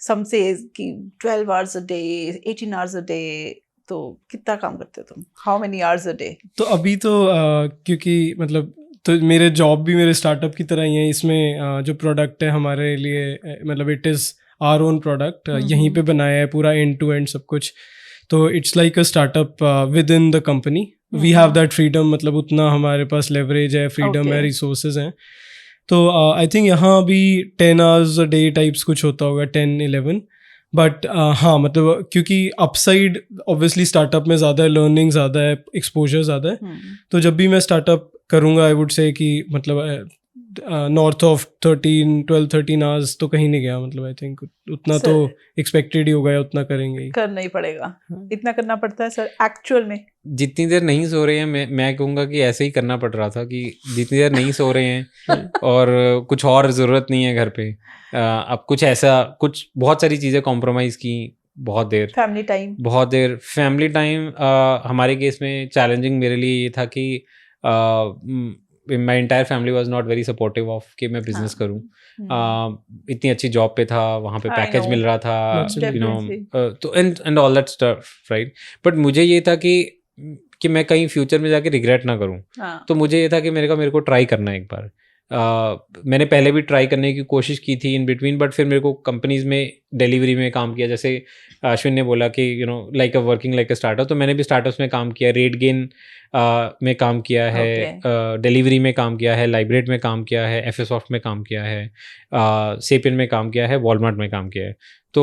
सम से कि 12 hours a day, 18 hours a day. तो कितना काम करते हो तुम? How many hours a day? तो अभी तो क्योंकि मतलब तो मेरे जॉब भी मेरे स्टार्टअप की तरह ही है। इसमें जो प्रोडक्ट है हमारे लिए, मतलब it is our own product, यहीं पे बनाया है पूरा एंड टू एंड सब कुछ। तो it's like a startup within the company. We have that freedom, मतलब उतना हमारे पास लेवरेज है, फ्रीडम है, रिसोर्सेज हैं। तो आई थिंक यहाँ भी 10 आवर्स अ डे टाइप्स कुछ होता होगा, 10-11। बट हाँ, मतलब क्योंकि अपसाइड ऑब्वियसली स्टार्टअप में ज़्यादा है, लर्निंग ज़्यादा है, एक्सपोजर ज़्यादा है। तो जब भी मैं स्टार्टअप करूँगा आई वुड से कि मतलब नॉर्थ ऑफ 12-13 आवर्स तो कहीं नहीं गया, मतलब आई थिंक उतना तो एक्सपेक्टेड ही होगा या उतना करेंगे ही, करना ही पड़ेगा। इतना करना पड़ता है सर एक्चुअल में? जितनी देर नहीं सो रहे हैं, मैं कहूँगा कि ऐसे ही करना पड़ रहा था कि जितनी देर नहीं सो रहे हैं और कुछ और ज़रूरत नहीं है घर पे, अब कुछ ऐसा कुछ बहुत सारी चीज़ें कॉम्प्रोमाइज़ की, बहुत देर फैमिली टाइम। हमारे केस में चैलेंजिंग मेरे लिए ये था कि my entire family was not very supportive of कि मैं बिजनेस करूँ। इतनी अच्छी जॉब पे था, वहाँ पे पैकेज मिल रहा था, यू नो, तो and all that stuff, right. But मुझे ये था कि मैं कहीं फ्यूचर में जाके रिग्रेट ना करूँ। तो मुझे ये था कि मेरे को ट्राई करना है एक बार। मैंने पहले भी ट्राई करने की कोशिश की थी इन बिटवीन, बट फिर मेरे को कंपनीज में डिलीवरी में काम किया, जैसे अश्विन ने बोला कि you know like a working like a startup, तो मैंने भी स्टार्टअप्स में काम किया, रेट गेन में काम किया है, डिलीवरी में काम किया है, लाइब्रेट में काम किया है, एफएसॉफ्ट में काम किया है, सेपियन में काम किया है, वॉलमार्ट में काम किया है। तो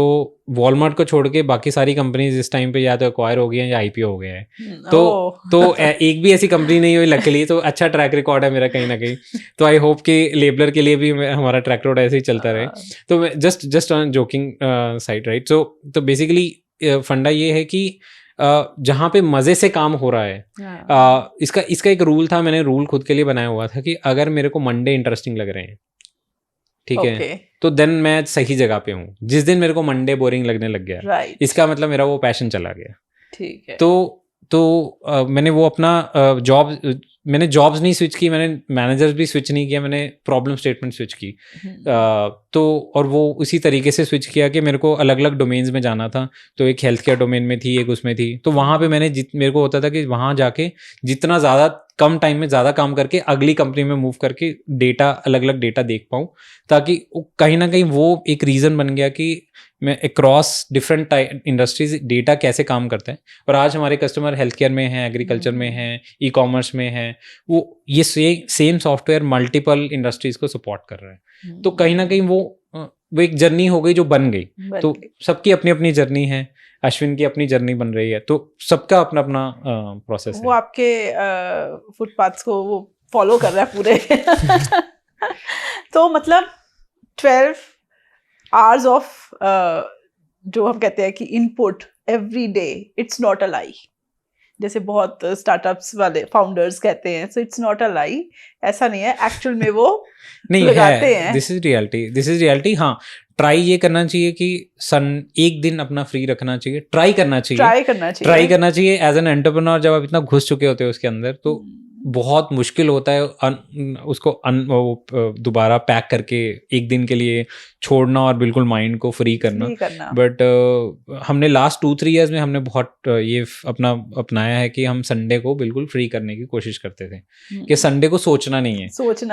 वॉलमार्ट को छोड़ के बाकी सारी कंपनीज इस टाइम पे या तो एक्वायर हो गई हैं या आईपीओ हो गया है। तो एक भी ऐसी कंपनी नहीं हुई लकीली, तो अच्छा ट्रैक रिकॉर्ड है मेरा कहीं ना कहीं। तो आई होप कि लेबलर के लिए भी हमारा ट्रैक रिकॉर्ड ऐसे ही चलता रहे। तो just on joking side, right. तो बेसिकली फंडा ये है कि जहाँ पे मज़े से काम हो रहा है, इसका एक रूल था, मैंने रूल खुद के लिए बनाया हुआ था कि अगर मेरे को मंडे इंटरेस्टिंग लग रहे हैं, ठीक है, तो देन मैं सही जगह पे हूँ। जिस दिन मेरे को मंडे बोरिंग लगने लग गया, इसका मतलब मेरा वो पैशन चला गया, ठीक है। तो मैंने वो अपना मैंने जॉब्स नहीं स्विच की, मैंने मैनेजर्स भी स्विच नहीं किया, मैंने प्रॉब्लम स्टेटमेंट स्विच की। तो और वो उसी तरीके से स्विच किया कि मेरे को अलग अलग डोमेन्स में जाना था। तो एक हेल्थ केयर डोमेन में थी, एक उसमें थी। तो वहाँ पे मेरे को होता था कि वहाँ जाके जितना ज़्यादा कम टाइम में ज़्यादा काम करके अगली कंपनी में मूव करके डेटा, अलग अलग डेटा देख पाऊँ, ताकि कहीं ना कहीं वो एक रीज़न बन गया कि मैं अक्रॉस डिफरेंट इंडस्ट्रीज डेटा कैसे काम करता है। और आज हमारे कस्टमर हेल्थ केयर में हैं, एग्रीकल्चर में हैं, ई कॉमर्स में हैं, वो ये सेम सॉफ्टवेयर मल्टीपल इंडस्ट्रीज को सपोर्ट कर रहा है। तो कहीं ना कहीं वो एक जर्नी हो गई जो बन गई। तो सबकी अपनी अपनी जर्नी है, अश्विन की अपनी जर्नी बन रही है, तो सबका अपना अपना प्रोसेस है। वो आपके फुटपाथ्स को वो फॉलो कर रहा है पूरे। तो मतलब 12 hours ऑफ जो हम कहते हैं कि input every day, it's not a lie, जैसे बहुत स्टार्टअप्स वाले फाउंडर्स कहते हैं, सो इट्स नॉट अ लाई, ऐसा नहीं है, एक्चुअल में वो नहीं लगाते हैं। This is reality. हाँ, ट्राई ये करना चाहिए कि एक दिन अपना फ्री रखना चाहिए, ट्राई करना चाहिए एज एन एंटरप्रेन्योर। जब आप इतना घुस चुके होते हो उसके अंदर, तो बहुत मुश्किल होता है उसको दोबारा पैक करके एक दिन के लिए छोड़ना और बिल्कुल माइंड को फ्री करना। बट हमने लास्ट 2-3 ईयर्स में हमने बहुत ये अपनाया है कि हम संडे को बिल्कुल फ्री करने की कोशिश करते थे, कि संडे को सोचना नहीं है।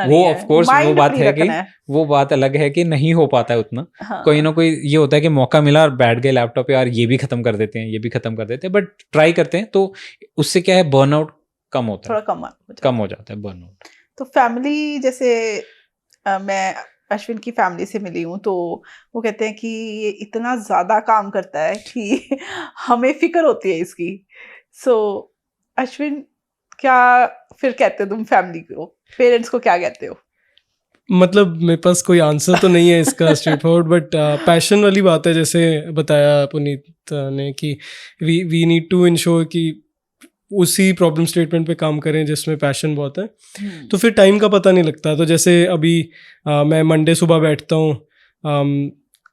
वो ऑफ कोर्स वो बात है कि वो बात अलग है कि नहीं हो पाता है उतना। कोई ना कोई ये होता है कि मौका मिला और बैठ गए लैपटॉप पे, यार ये भी खत्म कर देते हैं, बट ट्राई करते हैं। तो उससे क्या है, बर्नआउट कम होता है, थोड़ा कम हो जाता है बर्नआउट। तो फैमिली, जैसे मैं अश्विन की फैमिली से मिली हूँ, तो वो कहते हैं कि ये इतना ज़्यादा काम करता है कि हमें फिक्र होती है इसकी। सो अश्विन, क्या फिर कहते हो तुम फैमिली को, पेरेंट्स को क्या कहते हो? मतलब मेरे पास कोई आंसर तो नहीं है इसका स्ट्रेट फॉरवर्ड, बट पैशन वाली बात है, जैसे बताया पुनीत ने कि वी नीड टू इंश्योर कि उसी प्रॉब्लम स्टेटमेंट पे काम करें जिसमें पैशन बहुत है। तो फिर टाइम का पता नहीं लगता। तो जैसे अभी मैं मंडे सुबह बैठता हूँ,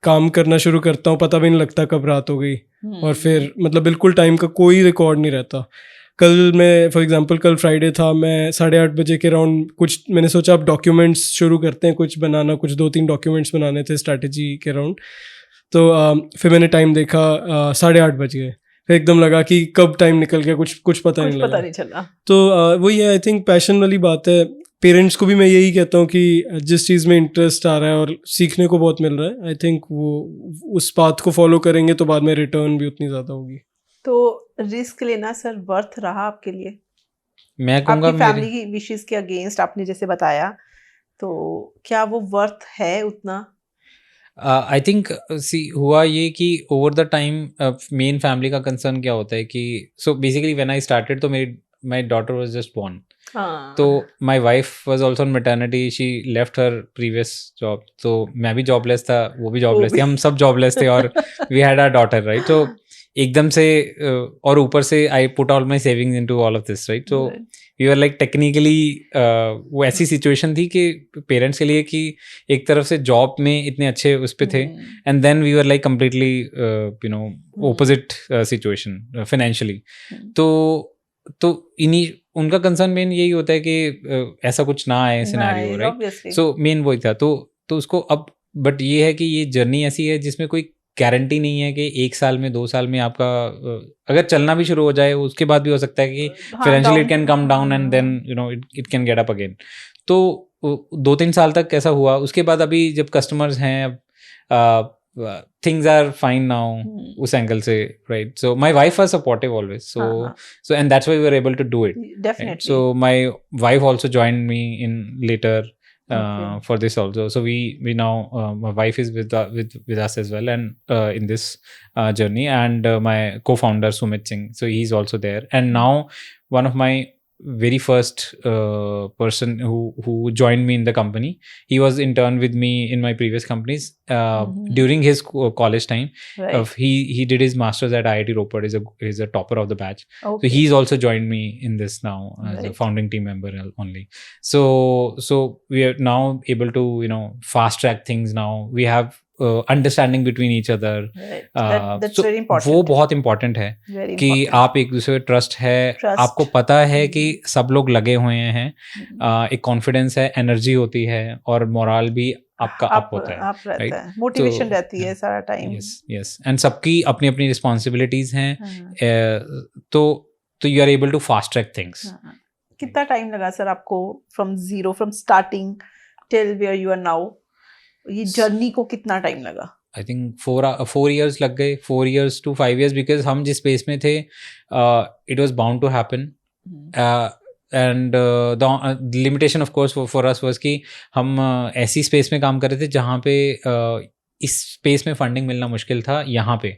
काम करना शुरू करता हूँ, पता भी नहीं लगता कब रात हो गई, और फिर मतलब बिल्कुल टाइम का कोई रिकॉर्ड नहीं रहता। कल मैं फॉर एग्जांपल कल फ्राइडे था, मैं 8:30 बजे के राउंड कुछ मैंने सोचा अब डॉक्यूमेंट्स शुरू करते हैं, कुछ 2-3 डॉक्यूमेंट्स बनाने थे स्ट्रैटेजी के राउंड। तो फिर मैंने टाइम देखा, 8:30 बज गए। फिर एकदम लगा कि कब टाइम निकल गया, कुछ पता नहीं चला। तो वही है, आई थिंक पैशन वाली बात है। पेरेंट्स को भी मैं यही कहता हूँ कि जिस चीज़ में इंटरेस्ट आ रहा है और सीखने को बहुत मिल रहा है, आई थिंक वो उस पाथ को फॉलो करेंगे तो बाद में रिटर्न भी उतनी ज़्यादा होगी। तो रिस्क लेना सर वर्थ रहा आपके लिए? मैं कहूँगा आपकी फैमिली की विशेस के अगेंस्ट आपने जैसे बताया, तो क्या वो वर्थ है उतना? आई थिंक हुआ ये कि over the time main family का कंसर्न क्या होता है कि so basically when I started, तो मेरी my daughter was just born. हाँ. तो my wife was also on maternity. She left her previous job. तो मैं भी जॉबलेस था, वो भी जॉबलेस थी, हम सब जॉबलेस थे और we had our daughter, right? तो एकदम से और ऊपर से I put all my savings into all of this, right? So we were like technically वो ऐसी सिचुएशन थी कि पेरेंट्स के लिए कि एक तरफ से जॉब में इतने अच्छे उस पे थे and then we were like completely you know opposite situation financially. तो इन्हीं उनका कंसर्न मेन यही होता है कि ऐसा कुछ ना आए सिनेरियो, राइट? सो मेन वही था. तो उसको अब बट ये है कि ये जर्नी ऐसी है जिसमें कोई गारंटी नहीं है कि 1 साल में 2 साल में आपका अगर चलना भी शुरू हो जाए उसके बाद भी हो सकता है कि financially it can come down and then you know it can get up again. तो 2-3 साल तक ऐसा हुआ. उसके बाद अभी जब कस्टमर्स हैं things are fine now उस एंगल से, right? So my wife was supportive always, so and that's why we were able to do it, definitely, right? So my wife also joined me in later for this also. So we now my wife is with us as well and in this journey, and my co-founder Sumit Singh, so he's also there. And now one of my very first person who joined me in the company, he was intern with me in my previous companies during his college time, right? He did his masters at IIT Ropar, is a topper of the batch. Okay. So he's also joined me in this now as a founding team member only. So we are now able to fast track things. Now we have understanding between each other. वो बहुत important है कि आप एक दूसरे पे trust है, आपको पता है कि सब लोग लगे हुए हैं, एक कॉन्फिडेंस है, एनर्जी होती है और मोरल भी आपका अप होता है, राइट? मोटिवेशन रहती है सारा टाइम. यस एंड सबकी अपनी अपनी रिस्पॉन्सिबिलिटीज हैं. तो you are able to fast track things. कितना टाइम लगा सर आपको from starting till where you are now? ये जर्नी को कितना टाइम लगा? आई थिंक 4 years लग गए, 4 years to 5 years, बिकॉज हम जिस स्पेस में थे it was bound to happen. And the limitation of course for us was कि हम ऐसी स्पेस में काम कर रहे थे जहाँ पे इस स्पेस में फंडिंग मिलना मुश्किल था. यहाँ पे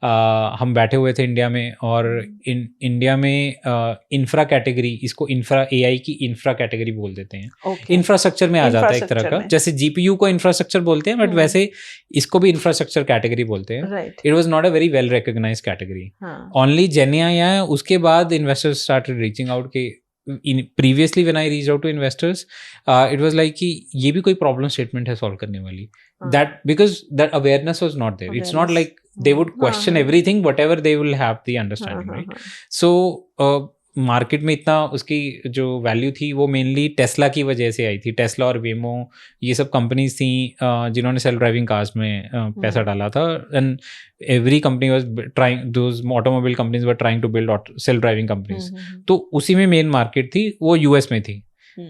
हम बैठे हुए थे इंडिया में, और इंडिया में इंफ्रा कैटेगरी, इसको इंफ्रा AI की इंफ्रा कैटेगरी बोल देते हैं. इंफ्रास्ट्रक्चर में आ जाता है एक तरह का, जैसे GPU को इंफ्रास्ट्रक्चर बोलते हैं, बट वैसे इसको भी इंफ्रास्ट्रक्चर कैटेगरी बोलते हैं. It was not a very well recognized category. Only GenAI आया, उसके बाद इन्वेस्टर्स स्टार्टेड रीचिंग आउट के previously when I reached out to investors, it was like कि ये भी कोई problem statement है solve करने वाली. That because that awareness was not there. It's not like they would question everything, whatever they will have the understanding, right? So market में इतना उसकी जो वैल्यू थी वो मेनली टेस्ला की वजह से आई थी. टेस्ला और वेमो ये सब कंपनीज थी जिन्होंने सेल्फ ड्राइविंग कार्स में पैसा डाला था. And every company was trying, those automobile companies were trying to build self driving companies. तो उसी में मेन मार्केट थी, वो US में थी.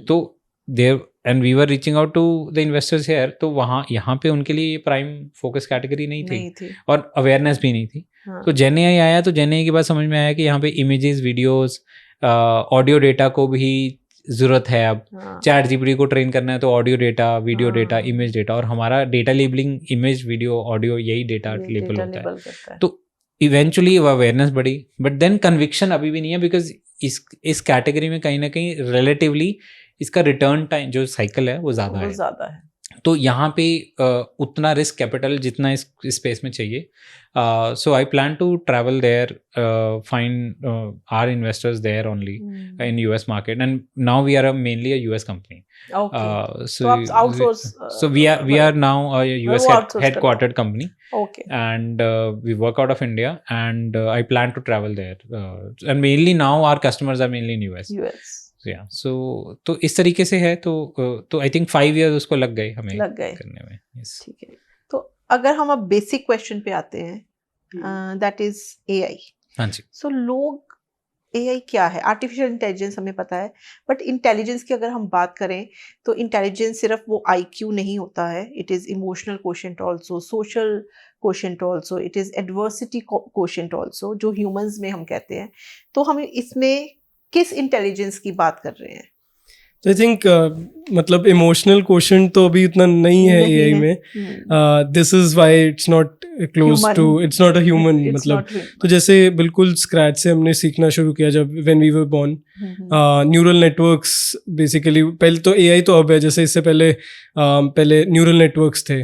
तो there and we were reaching out to the investors here. तो यहाँ पे उनके लिए प्राइम फोकस कैटेगरी नहीं थी और अवेयरनेस भी नहीं थी. तो जेनेआई आया, तो जेनेआई के बाद समझ में आया कि यहाँ पे इमेजेस, वीडियोस, ऑडियो डेटा को भी जरूरत है. अब चैट जीपीटी को ट्रेन करना है तो audio data, video data, image data, और हमारा data labelling image, video, audio, यही डेटा लेबल होता है. तो इवेंचुअली वो अवेयरनेस बढ़ी, बट देन कन्विक्शन अभी भी नहीं है, बिकॉज इस कैटेगरी में कहीं ना कहीं रिलेटिवली इसका रिटर्न टाइम जो साइकिल है वो ज़्यादा है. तो यहाँ पे उतना रिस्क कैपिटल जितना इस स्पेस में चाहिए. So I plan to travel there, find our investors there only in US market, and now we are mainly a US company. So we are now a US headquartered company. Okay. And we work out of India, and I plan to travel there. And mainly now our customers are mainly in US. Yeah. So तो इस तरीके से है. तो I think 5 years उसको लग गए हमें करने में. Yes. ठीक है. तो अगर हम अब बेसिक क्वेश्चन पे आते हैं, that is AI. हाँ जी. So लोग AI क्या है? आर्टिफिशियल इंटेलिजेंस हमें पता है, बट इंटेलिजेंस की अगर हम बात करें तो इंटेलिजेंस सिर्फ वो IQ नहीं होता है. It is emotional quotient also, social quotient also, it is adversity quotient also, जो ह्यूमंस में हम कहते हैं. तो हम इसमें किस इंटेलिजेंस की बात कर रहे हैं? आई थिंक मतलब इमोशनल क्वेश्चन तो अभी इतना नहीं है एआई में. This is why it's not close to, it's not a human. मतलब तो जैसे बिल्कुल स्क्रैच से हमने सीखना शुरू किया जब when we were born. Neural networks basically, पहले तो एआई तो अब है, जैसे इससे पहले न्यूरल नेटवर्क्स थे.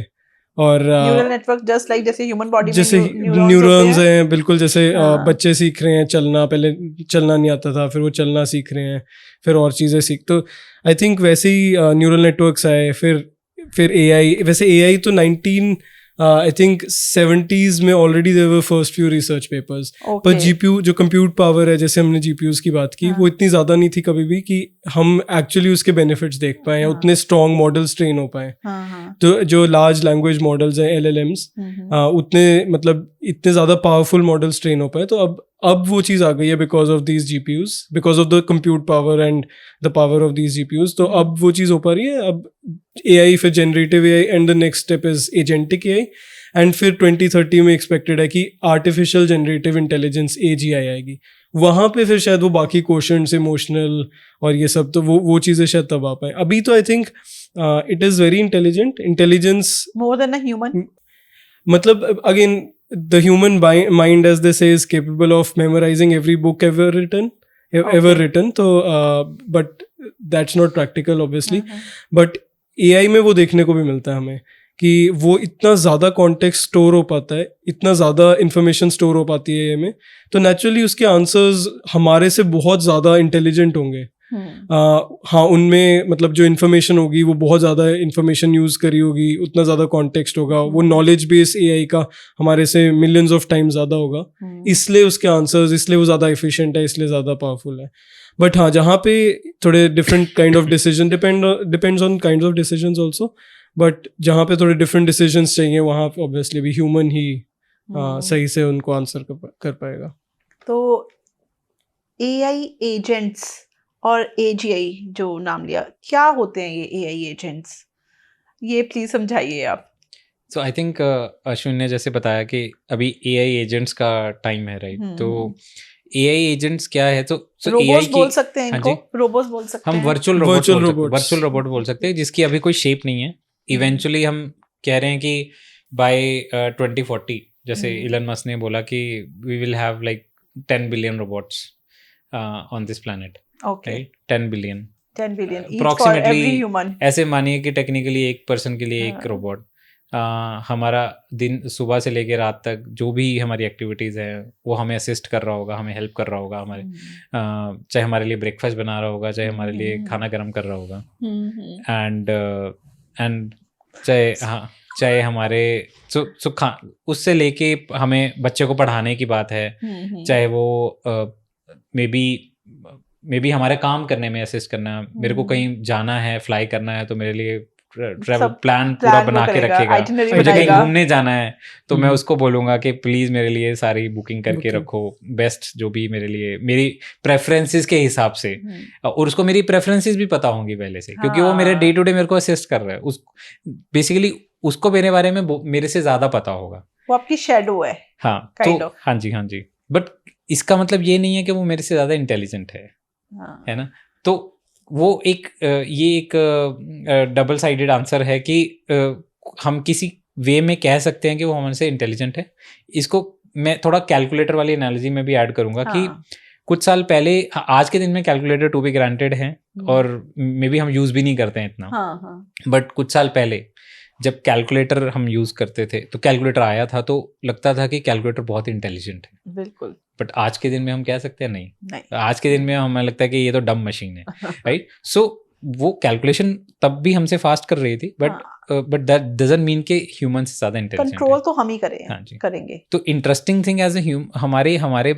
और न्यूरल नेटवर्क जस्ट लाइक जैसे ह्यूमन बॉडी में जैसे न्यूरॉन्स हैं बिल्कुल, जैसे बच्चे सीख रहे हैं चलना, पहले चलना नहीं आता था, फिर वो चलना सीख रहे हैं, फिर और चीज़ें तो आई थिंक वैसे ही न्यूरल नेटवर्क्स आए. फिर एआई. वैसे एआई तो 19 आई थिंक 70s में already there were first few research papers. पर जीपीयू जो कंप्यूट पावर है, जैसे हमने जीपीयूज की बात की, वो इतनी ज़्यादा नहीं थी कभी भी कि हम एक्चुअली उसके बेनिफिट्स देख पाए या उतने स्ट्रॉन्ग मॉडल्स ट्रेन हो पाए. तो जो लार्ज लैंग्वेज मॉडल्स हैं LLMs, उतने मतलब इतने ज़्यादा पावरफुल मॉडल्स ट्रेन हो पाए. तो अब वो चीज़ आ गई है because of these GPUs, because of the compute power and the power of these GPUs. तो अब वो चीज़ हो पा रही है. अब AI, फिर generative AI, and the next step is agentic AI. And फिर 2030 में एक्सपेक्टेड है कि आर्टिफिशियल जनरेटिव इंटेलिजेंस AGI आएगी. वहाँ पे फिर शायद वो बाकी क्वेश्चंस, इमोशनल और ये सब, तो वो चीज़ें शायद तब आ पाए. अभी तो I think it is very intelligence more than a human. मतलब again the human mind, as they say, is capable of memorizing every book ever written. So but that's not practical obviously. But AI में वो देखने को भी मिलता है हमें कि वो इतना ज़्यादा कॉन्टेक्स्ट स्टोर हो पाता है, इतना ज़्यादा इंफॉर्मेशन स्टोर हो पाती है AI में, तो नेचुरली उसके आंसर्स हमारे से बहुत ज़्यादा इंटेलिजेंट होंगे. हाँ, उनमें मतलब जो इन्फॉर्मेशन होगी वो बहुत ज़्यादा इन्फॉर्मेशन यूज़ करी होगी, उतना ज़्यादा कॉन्टेक्स्ट होगा, वो नॉलेज बेस AI का हमारे से मिलियंस ऑफ टाइम्स ज़्यादा होगा. इसलिए उसके आंसर्स, इसलिए वो ज़्यादा एफिशिएंट है, इसलिए ज़्यादा पावरफुल है. बट हाँ, जहाँ पे थोड़े different kind of decision depends on kind of decisions also. But जहाँ पे थोड़े डिफरेंट डिसीजंस चाहिए, वहाँ ऑब्वियसली भी ह्यूमन ही सही से उनको आंसर कर पाएगा. तो AI एजेंट्स और AGI जो नाम लिया, क्या होते हैं ये AI एजेंट्स? ये प्लीज समझाइए आप. सो आई थिंक अश्विन ने जैसे बताया कि अभी AI एजेंट्स का टाइम है, राइट? तो AI एजेंट्स क्या है? तो रोबोट्स बोल सकते हैं इनको, रोबोट्स बोल सकते हैं, हम वर्चुअल रोबोट बोल सकते हैं जिसकी अभी कोई शेप नहीं है. इवेंचुअली हम कह रहे हैं कि बाय 2040, जैसे इलन मस्क ने बोला कि we will have like 10 billion robots on this planet. Okay. Right? 10 billion approximately. ऐसे मानिए कि टेक्निकली एक पर्सन के लिए एक रोबोट. हमारा दिन सुबह से लेकर रात तक जो भी हमारी एक्टिविटीज़ है वो हमें असिस्ट कर रहा होगा, हमें हेल्प कर रहा होगा, हमारे चाहे हमारे लिए ब्रेकफास्ट बना रहा होगा, चाहे हमारे लिए खाना गर्म कर रहा होगा, एंड चाहे हमारे उससे लेके हमें बच्चे को पढ़ाने की बात है, चाहे वो मे बी हमारे काम करने में असिस्ट करना. मेरे को कहीं जाना है, फ्लाई करना है, तो मेरे लिए ट्रैवल प्लान पूरा बना के रखेगा. मुझे कहीं घूमने जाना है तो मैं उसको बोलूँगा कि प्लीज़ मेरे लिए सारी बुकिंग करके रखो, बेस्ट जो भी मेरे लिए मेरी प्रेफरेंसेस के हिसाब से. और उसको मेरी प्रेफरेंसेस भी पता होंगी पहले से, क्योंकि वो मेरे डे टू डे मेरे को असिस्ट कर रहा है. बेसिकली उसको मेरे बारे में मेरे से ज़्यादा पता होगा. वो आपकी शैडो है. हाँ, तो हाँ जी. बट इसका मतलब ये नहीं है कि वो मेरे से ज़्यादा इंटेलिजेंट है ना? तो वो ये एक डबल साइडेड आंसर है कि हम किसी वे में कह सकते हैं कि वो हमसे इंटेलिजेंट है. इसको मैं थोड़ा कैलकुलेटर वाली एनालॉजी में भी ऐड करूंगा कि कुछ साल पहले, आज के दिन में कैलकुलेटर टू बी ग्रांटेड हैं और मे बी हम यूज़ भी नहीं करते हैं इतना, बट कुछ साल पहले जब कैलकुलेटर हम यूज़ करते थे तो कैलकुलेटर आया था तो लगता था कि कैलकुलेटर बहुत इंटेलिजेंट है. बिल्कुल. बट आज के दिन में हम कह सकते हैं नहीं. आज के दिन में हमें लगता है कि ये तो डम मशीन है, राइट? सो वो कैलकुलेशन तब भी हमसे फास्ट कर रही थी, बट दैट डजंट मीन कि ह्यूमन से ज़्यादा इंटेलिजेंट है. कंट्रोल तो हम ही करेंगे. तो इंटरेस्टिंग थिंग एज हमारे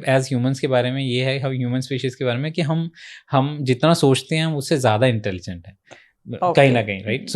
एज ह्यूमंस के बारे में ये है, ह्यूमन स्पीशीज के बारे में, कि हम जितना सोचते हैं उससे ज़्यादा इंटेलिजेंट है कहीं ना कहीं, राइट?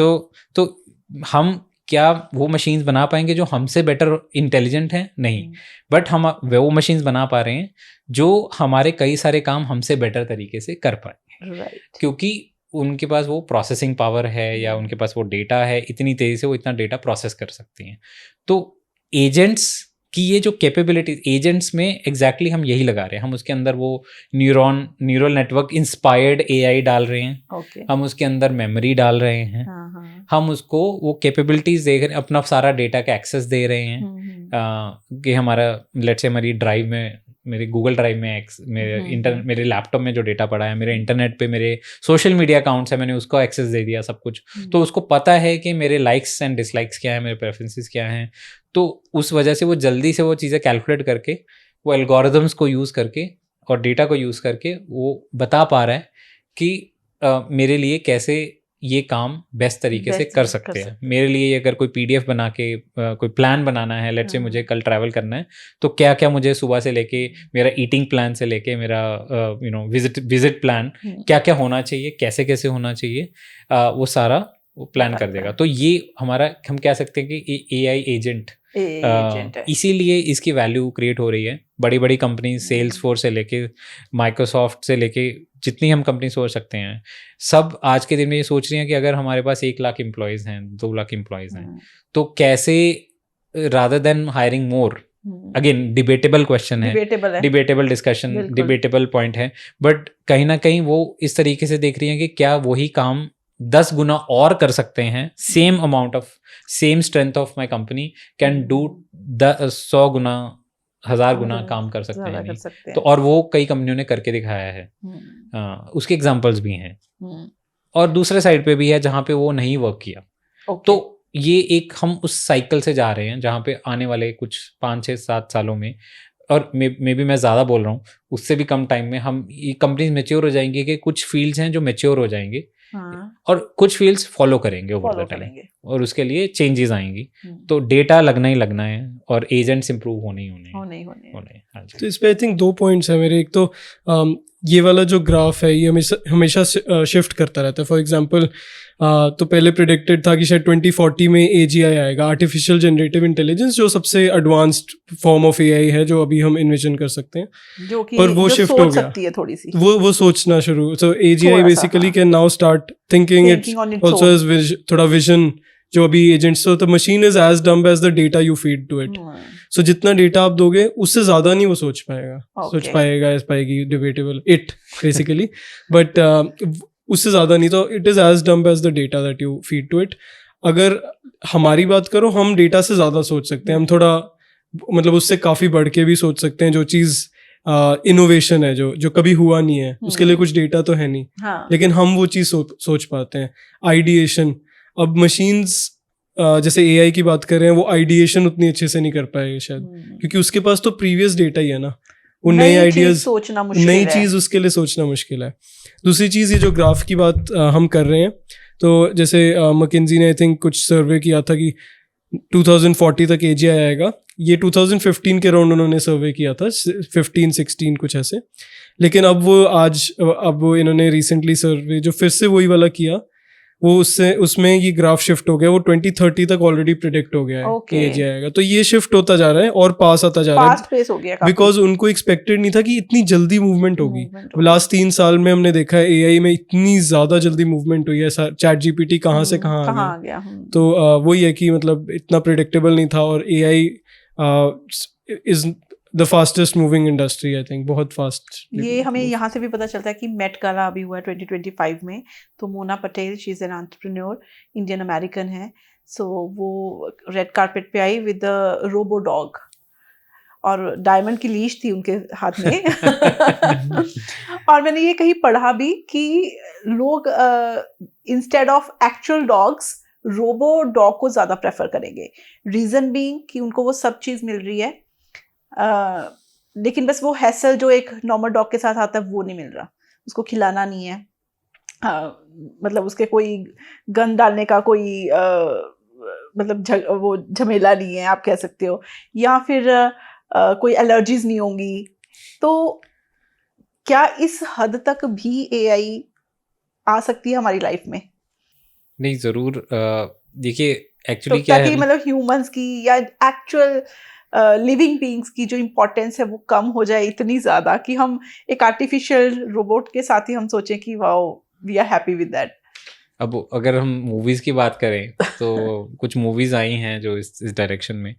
तो हम क्या वो मशीन्स बना पाएंगे जो हमसे बेटर इंटेलिजेंट हैं? नहीं. बट हम वो मशीन्स बना पा रहे हैं जो हमारे कई सारे काम हमसे बेटर तरीके से कर पाएंगे, क्योंकि उनके पास वो प्रोसेसिंग पावर है या उनके पास वो डेटा है, इतनी तेज़ी से वो इतना डेटा प्रोसेस कर सकती हैं. तो एजेंट्स कि ये जो कैपेबिलिटीज एजेंट्स में एग्जैक्टली हम यही लगा रहे हैं। हम उसके अंदर वो न्यूरल नेटवर्क इंस्पायर्ड एआई डाल रहे हैं, Okay. हम उसके अंदर मेमोरी डाल रहे हैं, हाँ, हम उसको वो कैपेबिलिटीज दे रहे हैं, अपना सारा डेटा का एक्सेस दे रहे हैं। कि हमारा लेट्स से हमारी ड्राइव में, मेरे गूगल ड्राइव में मेरे लैपटॉप में जो डेटा पड़ा है, मेरे इंटरनेट पे मेरे सोशल मीडिया अकाउंट्स है, मैंने उसको एक्सेस दे दिया सब कुछ। तो उसको पता है कि मेरे लाइक्स एंड डिसलाइक्स क्या है, मेरे प्रेफरेंसेस क्या हैं। तो उस वजह से वो जल्दी से वो चीज़ें कैलकुलेट करके, वो एल्गोरिदम्स को यूज़ करके और डेटा को यूज़ करके वो बता पा रहा है कि मेरे लिए कैसे ये काम बेस्ट तरीके से कर सकते हैं। मेरे लिए अगर कोई पीडीएफ बना के कोई प्लान बनाना है, लेट्स से मुझे कल ट्रैवल करना है, तो क्या क्या मुझे सुबह से लेके मेरा ईटिंग प्लान से लेके मेरा विजिट प्लान क्या क्या होना चाहिए, कैसे कैसे होना चाहिए, वो सारा वो प्लान कर देगा। तो ये हमारा, हम कह सकते हैं कि एआई एजेंट इसीलिए इसकी वैल्यू क्रिएट हो रही है। बड़ी बड़ी कंपनी, सेल्सफोर्स से लेके माइक्रोसॉफ्ट से लेके जितनी हम कंपनी सोच सकते हैं, सब आज के दिन में ये सोच रही हैं कि अगर हमारे पास 1 लाख एम्प्लॉयज़ हैं, 2 लाख एम्प्लॉयज़ हैं, तो कैसे रादर देन हायरिंग मोर, अगेन डिबेटेबल क्वेश्चन है, डिबेटेबल डिस्कशन, डिबेटेबल पॉइंट है, बट कहीं ना कहीं वो इस तरीके से देख रही हैं कि क्या वही काम 10 गुना और कर सकते हैं, same amount of same strength of my company can do 100 गुना 1000 गुना काम कर सकते हैं नहीं। तो और वो कई कंपनियों ने करके दिखाया है, उसके एग्जांपल्स भी हैं, और दूसरे साइड पे भी है जहाँ पे वो नहीं वर्क किया। तो ये एक हम उस साइकिल से जा रहे हैं जहाँ पे आने वाले कुछ 5, 6, 7 सालों में, और मे बी मैं ज़्यादा बोल रहा हूँ, उससे भी कम टाइम में हम ये कंपनीज मैच्योर हो जाएंगी कि कुछ फील्ड्स हैं जो मैच्योर हो जाएंगे, और कुछ फील्ड्स फॉलो करेंगे ओवर द टाइम, और उसके लिए चेंजेस आएंगी। तो डेटा लगना ही लगना है, और एजेंट्स इंप्रूव होने ही होने। तो इस पे आई थिंक 2 पॉइंट्स है मेरे। एक तो ये वाला जो ग्राफ है ये हमेशा शिफ्ट करता रहता है। फॉर एग्जांपल तो पहले प्रेडिक्टेड था कि शायद 2040 में AGI आएगा, आर्टिफिशियल जनरेटिव इंटेलिजेंस, जो सबसे एडवांस्ड फॉर्म ऑफ AI है जो अभी हम इन्विजन कर सकते हैं, जो कि पर वो शिफ्ट हो गया, थोड़ी सी वो सोचना शुरू। So AGI basically can now start thinking it's also as थोड़ा विजन, जो अभी एजेंट्स, तो the machine is as dumb as the data you feed to it. So जितना डेटा आप दोगे उससे ज्यादा नहीं वो सोच पाएगी, डिबेटेबल इट बेसिकली, बट उससे ज्यादा नहीं। तो it is as dumb as the data that you feed to it. अगर हमारी बात करो, हम डेटा से ज्यादा सोच सकते हैं, हम थोड़ा मतलब उससे काफी बढ़ के भी सोच सकते हैं। जो चीज इनोवेशन है, जो कभी हुआ नहीं है, उसके लिए कुछ डेटा तो है नहीं, लेकिन हम वो चीज सोच पाते हैं। आइडिएशन, अब मशीन्स जैसे AI की बात कर रहे हैं, वो आइडिएशन उतनी अच्छे से नहीं कर पाएगी शायद, क्योंकि उसके पास तो प्रीवियस डेटा ही है ना, वो नए आइडियाज, नई चीज उसके लिए सोचना मुश्किल है। दूसरी चीज, ये जो ग्राफ की बात हम कर रहे हैं, तो जैसे मैकिन्जी ने आई थिंक कुछ सर्वे किया था कि 2040 तक AGI आएगा। ये 2015 के अराउंड उन्होंने सर्वे किया था, 15-16 कुछ ऐसे। लेकिन अब वो इन्होंने रिसेंटली सर्वे जो फिर से वही वाला किया, वो उसमें ये ग्राफ शिफ्ट हो गया, वो 2030 तक ऑलरेडी प्रिडिक्ट हो गया है कि AGI आएगा। तो ये शिफ्ट होता जा रहा है और पास आता जा रहा है, बिकॉज उनको एक्सपेक्टेड नहीं था कि इतनी जल्दी मूवमेंट होगी। लास्ट 3 साल में हमने देखा है AI में इतनी ज्यादा जल्दी मूवमेंट हुई है, ChatGPT कहाँ से कहाँ आ गया। तो वही है कि मतलब इतना प्रिडिक्टेबल नहीं था, और AI is the fastest moving industry, I think बहुत फास्ट। ये हमें यहाँ से भी पता चलता है कि मेट गाला अभी हुआ है 2025 में, तो Mona Patel, she is an entrepreneur, Indian American है। सो वो रेड कार्पेट पे आई विद द रोबो डॉग, और डायमंड की लीश थी उनके हाथ में। और मैंने ये कहीं पढ़ा भी कि लोग instead of actual dogs robo dog को ज़्यादा प्रेफर करेंगे। रीज़न बीइंग कि उनको वो सब चीज़ मिल रही है, लेकिन बस वो हैसल जो एक नॉर्मल डॉग के साथ आता है वो नहीं मिल रहा। उसको खिलाना नहीं है, मतलब उसके कोई गंद डालने का कोई मतलब वो झमेला नहीं है, आप कह सकते हो, या फिर कोई एलर्जीज नहीं होंगी। तो क्या इस हद तक भी AI आ सकती है हमारी लाइफ में? नहीं, जरूर। देखिए एक्चुअली क्या है, मतलब ह्यूमंस की या एक्चुअल लिविंग बीइंग्स की जो इम्पोर्टेंस है वो कम हो जाए इतनी ज़्यादा कि हम एक आर्टिफिशियल रोबोट के साथ ही हम सोचें कि wow we are happy with that. अब अगर हम मूवीज़ की बात करें तो कुछ मूवीज़ आई हैं जो इस डायरेक्शन में,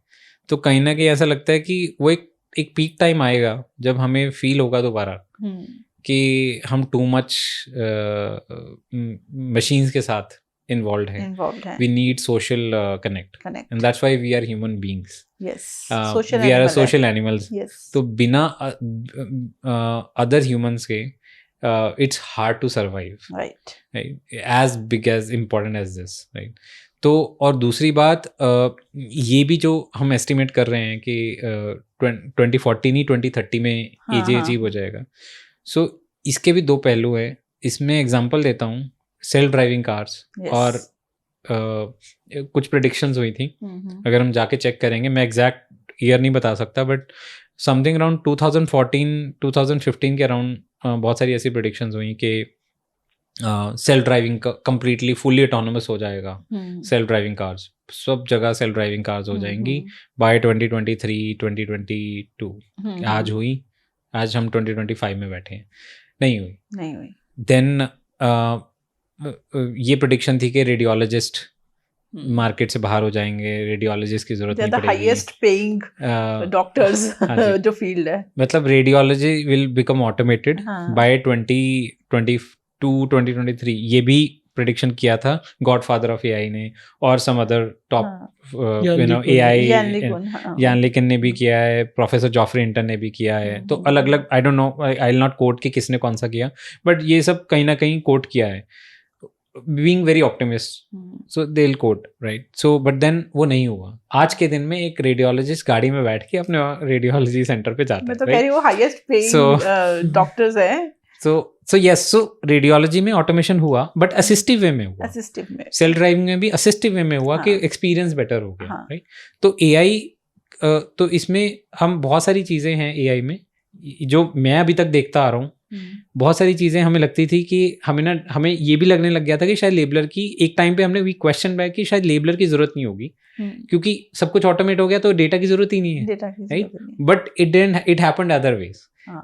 तो कहीं ना कहीं ऐसा लगता है कि वो एक पीक टाइम आएगा जब हमें फील होगा दोबारा कि हम टू मच मशीन्स के साथ इन्वॉल्व हैं. We need social connect. And that's why we are human beings. Yes. We are social animals. Yes. तो बिना other humans के it's hard to survive. Right. As big as important as this. Right. तो और दूसरी बात ये भी जो हम एस्टिमेट कर रहे हैं कि 2040 नहीं 2030 में एजे अचीव हो जाएगा. सो इसके भी दो पहलू है. इसमें एग्जांपल देता हूँ सेल्फ ड्राइविंग कार्स. और कुछ प्रेडिक्शंस हुई थी. अगर हम जाके चेक करेंगे, मैं एग्जैक्ट ईयर नहीं बता सकता बट समथिंग अराउंड 2014-2015 के अराउंड बहुत सारी ऐसी प्रेडिक्शंस हुई कि self driving completely fully autonomous हो जाएगा. सेल्फ ड्राइविंग कार्स सब जगह सेल्फ ड्राइविंग कार्स हो जाएंगी बाय 2023-2022. आज हुई, आज हम 2025 में बैठे हैं. नहीं हुई. देन ये प्रेडिक्शन थी कि रेडियोलॉजिस्ट मार्केट से बाहर हो जाएंगे, रेडियोलॉजिस्ट की जरूरत नहीं पड़ेगी. हाईएस्ट पेइंग डॉक्टर्स जो फील्ड है, मतलब radiology will become automated by 2022-2023. ये भी प्रेडिक्शन किया था गॉडफादर ऑफ एआई ने और सम अदर टॉप एआई यान लेकिन ने भी किया है, प्रोफेसर जॉफ्री इंटन ने भी किया है. तो अलग अलग, I don't know, I will not quote कि किसने कौन सा किया, बट ये सब कहीं ना कहीं कोट किया है. being very optimist, so they'll quote, right? So but then वो नहीं हुआ. आज के दिन में एक रेडियोलॉजिस्ट गाड़ी में बैठ के अपने रेडियोलॉजी सेंटर पे जाता है. मैं तो कह रही हूँ हाईएस्ट पेइंग डॉक्टर्स हैं. So yes, so रेडियोलॉजी में ऑटोमेशन हुआ बट असिस्टिव वे में हुआ. असिस्टिव में, सेल्फ ड्राइविंग में भी असिस्टिव वे में हुआ कि एक्सपीरियंस बेटर हो गया. राइट. तो एआई, तो इसमें हम बहुत सारी चीज़ें हैं एआई में जो मैं अभी तक देखता आ रहा हूँ. बहुत सारी चीज़ें हमें लगती थी कि हमें ये भी लगने लग गया था कि शायद लेबलर की, एक टाइम पे हमने वी क्वेश्चन बैक कि शायद लेबलर की जरूरत नहीं होगी क्योंकि सब कुछ ऑटोमेट हो गया तो डेटा की जरूरत ही नहीं है. Right. But it happened other ways.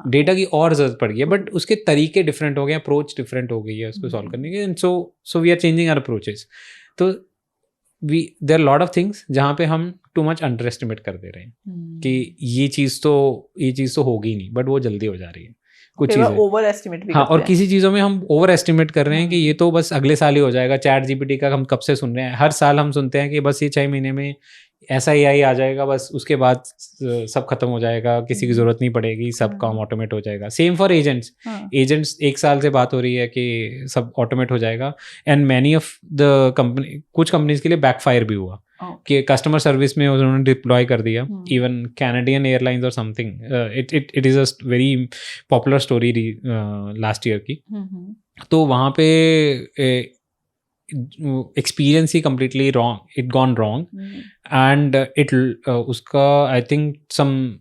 Data की और जरूरत पड़ गई है बट उसके तरीके डिफरेंट हो गए, अप्रोच डिफरेंट हो गई है उसको सॉल्व करने के. So we are changing our approaches. तो there are lot of things जहाँ पे हम टू मच अंडर एस्टिमेट कर दे रहे हैं कि ये चीज़ तो होगी नहीं, बट वो जल्दी हो जा रही है. कुछ चीज़ें ओवर एस्टिमेट भी हाँ, और किसी चीज़ों में हम ओवर एस्टिमेट कर रहे हैं कि ये तो बस अगले साल ही हो जाएगा. चैट जीपीटी का हम कब से सुन रहे हैं, हर साल हम सुनते हैं कि बस ये 6 महीने में ऐसा एआई आ जाएगा, बस उसके बाद सब खत्म हो जाएगा, किसी की जरूरत नहीं पड़ेगी, सब काम ऑटोमेट हो जाएगा. Same for agents. एजेंट्स 1 साल से बात हो रही है कि सब ऑटोमेट हो जाएगा and many of the company, कुछ कंपनीज के लिए बैकफायर भी हुआ कि कस्टमर सर्विस में उन्होंने डिप्लॉय कर दिया. इवन कैनेडियन एयरलाइंस और something, it is a very popular story last year की. तो वहाँ पे एक्सपीरियंस ही completely wrong, it gone wrong and उसका I think some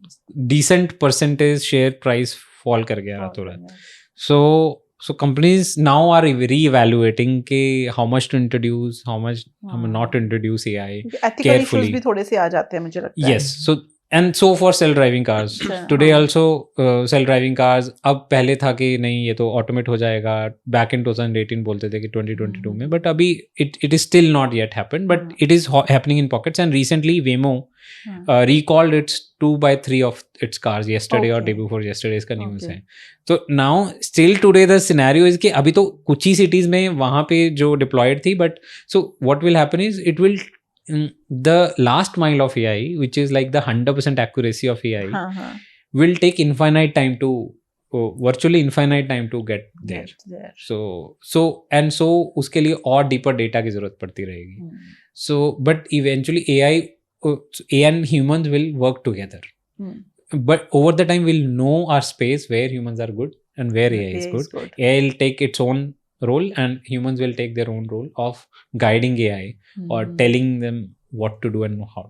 decent percentage share price fall कर गया थोड़ा. So companies now are re-evaluating के how much to introduce, how much not to introduce AI carefully. भी थोड़े से आ जाते हैं मुझे लगता है. Yes, so for self-driving cars today also self-driving cars. अब पहले था कि नहीं ये तो ऑटोमेट हो जाएगा, बैक इन 2018 बोलते थे कि 2022 में, बट अभी it is still not yet happened, but it is happening in pockets. And recently Waymo recalled its 2/3 of its cars yesterday or day before yesterday. इसका न्यूज़ है. तो now still today the scenario is कि अभी तो कुछ ही cities में वहाँ पे जो deployed थी, but so what will happen is it will the last mile of AI, which is like the 100% accuracy of AI, will take infinite time to virtually infinite time to get there. So उसके लिए और deeper data की जरूरत पड़ती रहेगी. So but eventually AI and humans will work together. But over the time we'll know our space where humans are good and where AI is good. AI will take its own role and humans will take their own role of guiding AI or telling them what to do and how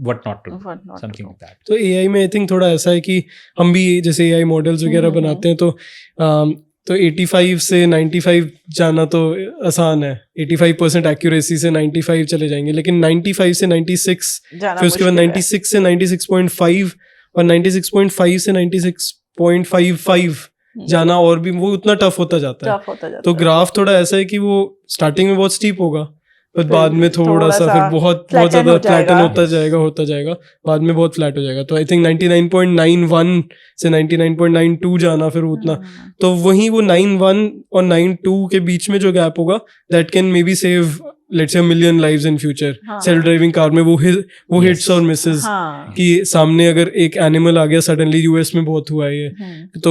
what not to do, something like that. तो AI में I think थोड़ा ऐसा है कि हम भी जैसे AI models वगैरह बनाते हैं तो 85 से 95 जाना तो आसान है. 85% एक्यूरेसी से 95 चले जाएंगे, लेकिन 95 से 96 फिर उसके बाद 96 से 96.5 और 96.5 से 96.55 जाना और भी वो उतना टफ होता जाता है. तो ग्राफ थोड़ा ऐसा है कि वो स्टार्टिंग में बहुत स्टीप होगा पर बाद में थोड़ा सा फिर बहुत ज़्यादा फ्लैटन होता जाएगा बाद में बहुत फ्लैट हो जाएगा। तो आई थिंक 99.91 से 99.92 जाना फिर उतना, तो वहीं वो 91 और 92 के बीच में जो गैप होगा that can may be save let's say 1 million lives in future. Self driving car में वो हिट्स और मिसेस कि सामने अगर एक एनिमल आ गया सडनली, यूएस में बहुत हुआ है ये, तो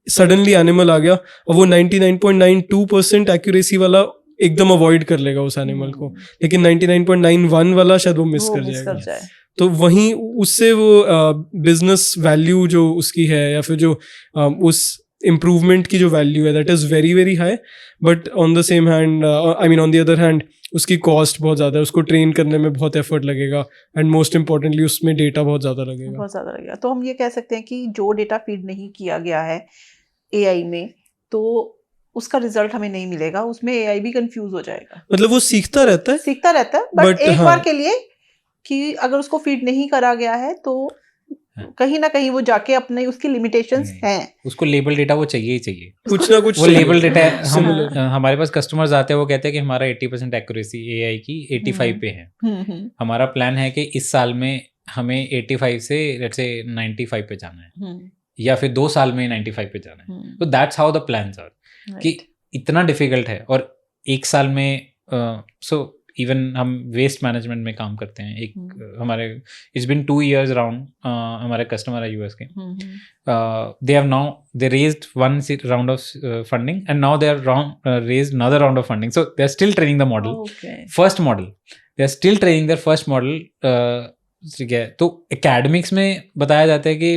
सडनली एनिमल आ गया और वो 99.92% एक्यूरेसी वाला एकदम अवॉइड कर लेगा उस एनिमल को, लेकिन 99.91 वाला शायद वो मिस कर जाएगा। तो वहीं उससे वो बिजनेस वैल्यू जो उसकी है या फिर जो उस इम्प्रूवमेंट की जो वैल्यू है that is very very high, but on the same hand I mean on the other hand उसकी कॉस्ट बहुत ज़्यादा है, उसको ट्रेन करने में बहुत एफर्ट लगेगा एंड मोस्ट इंपॉर्टेंटली उसमें डेटा बहुत ज़्यादा लगेगा। तो हम ये कह सकते हैं कि जो डेटा फीड नहीं किया गया है AI में तो उसका रिजल्ट हमें नहीं मिलेगा, उसमें AI भी कंफ्यूज हो जाएगा। मतलब वो सीखता रहता है बट एक बार के लिए कि अगर उसको फीड नहीं करा गया है तो कहीं ना कहीं वो जाके अपने उसकी लिमिटेशंस हैं, उसको लेबल डेटा वो चाहिए ही चाहिए, कुछ ना कुछ वो लेबल डेटा। हमारे पास कस्टमर्स आते हैं, वो कहते हैं कि हमारा 80% एक्यूरेसी AI की 85 पे है। हमारा प्लान है कि इस साल में हमें 85 से लेट्स से 95 पे जाना है या फिर 2 साल में 95 पे जाना है। तो that's how the plans are कि इतना डिफिकल्ट है। और 1 साल में सो इवन हम वेस्ट मैनेजमेंट में काम करते हैं, एक हमारे इट्स बिन 2 years अराउंड, हमारे कस्टमर है यूएस के, they have now they raised 1 round of funding and now they are raised another round of funding, so they are still training the model, first model, they are still training there first model. ठीक है, तो academics में बताया जाता है कि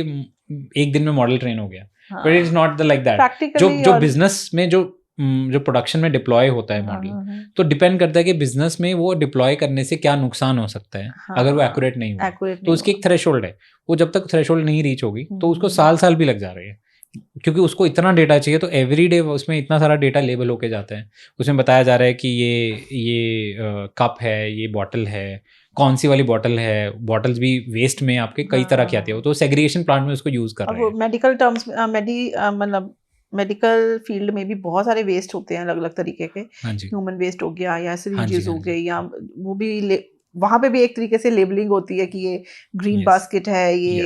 1 दिन में मॉडल ट्रेन हो गया, but it's not like that. जो बिजनेस में जो प्रोडक्शन में डिप्लॉय होता है मॉडल, तो डिपेंड करता है कि बिजनेस में वो डिप्लॉय करने से क्या नुकसान हो सकता है अगर वो एक्यूरेट नहीं हो, तो उसकी एक थ्रेशोल्ड है, वो जब तक थ्रेशोल्ड नहीं रीच होगी तो उसको साल भी लग जा रहे हैं, क्योंकि उसको इतना डेटा चाहिए। तो एवरी डे उसमें इतना सारा डेटा लेबल होके जाता है, उसमें बताया जा रहा है कि ये कप है, ये बॉटल है, कौन सी वाली बॉटल है, बॉटल्स भी वेस्ट में आपके कई तरह की आती है, तो सेग्रीगेशन प्लांट में उसको यूज कर रहे हैं। मेडिकल टर्म्स मतलब मेडिकल फील्ड में भी बहुत सारे वेस्ट होते हैं अलग अलग तरीके के, ह्यूमन वेस्ट हो गया या सिरिंजेस हो गए, या वो भी वहां पे भी एक तरीके से लेबलिंग होती है कि ये ग्रीन बास्केट है, ये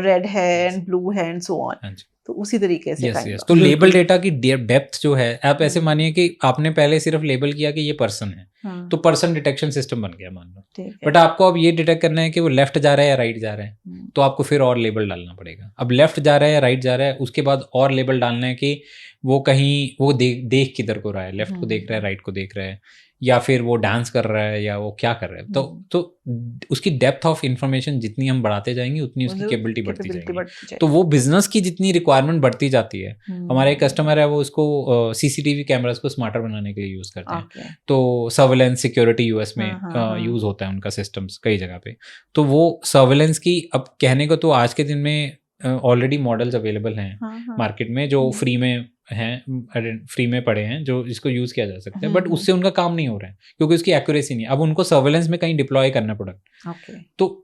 रेड है एंड ब्लू है एंड सो ऑन। तो उसी तरीके से तो लेबल डेटा की डेप्थ जो है, आप ऐसे मानिए कि आपने पहले सिर्फ लेबल किया कि ये पर्सन है, तो पर्सन डिटेक्शन सिस्टम बन गया मान लो, बट आपको अब ये डिटेक्ट करना है कि वो लेफ्ट जा रहा है या राइट जा रहा है, तो आपको फिर और लेबल डालना पड़ेगा। अब लेफ्ट जा रहा है या राइट जा रहा है, उसके बाद और लेबल डालना है कि वो कहीं वो देख किधर को रहा है, लेफ्ट को देख रहा है, राइट को देख रहा है, या फिर वो डांस कर रहा है, या वो क्या कर रहा है। तो उसकी डेप्थ ऑफ इंफॉर्मेशन जितनी हम बढ़ाते जाएंगे उतनी उसकी कैपेबिलिटी बढ़ती जाएगी। तो वो बिजनेस की जितनी रिक्वायरमेंट बढ़ती जाती है, हमारे एक कस्टमर है वो उसको CCTV कैमरास को स्मार्टर बनाने के लिए यूज करते हैं, तो सर्वेलेंस सिक्योरिटी यूएस में यूज होता है उनका सिस्टम्स कई जगह पे। तो वो सर्वेलेंस की, अब कहने को तो आज के दिन में ऑलरेडी मॉडल्स अवेलेबल हैं मार्केट में जो फ्री में पड़े हैं, जो इसको यूज किया जा सकता है, बट उससे उनका काम नहीं हो रहा है क्योंकि उसकी एक्यूरेसी नहीं है। अब उनको सर्वेलेंस में कहीं डिप्लॉय करना प्रोडक्ट, तो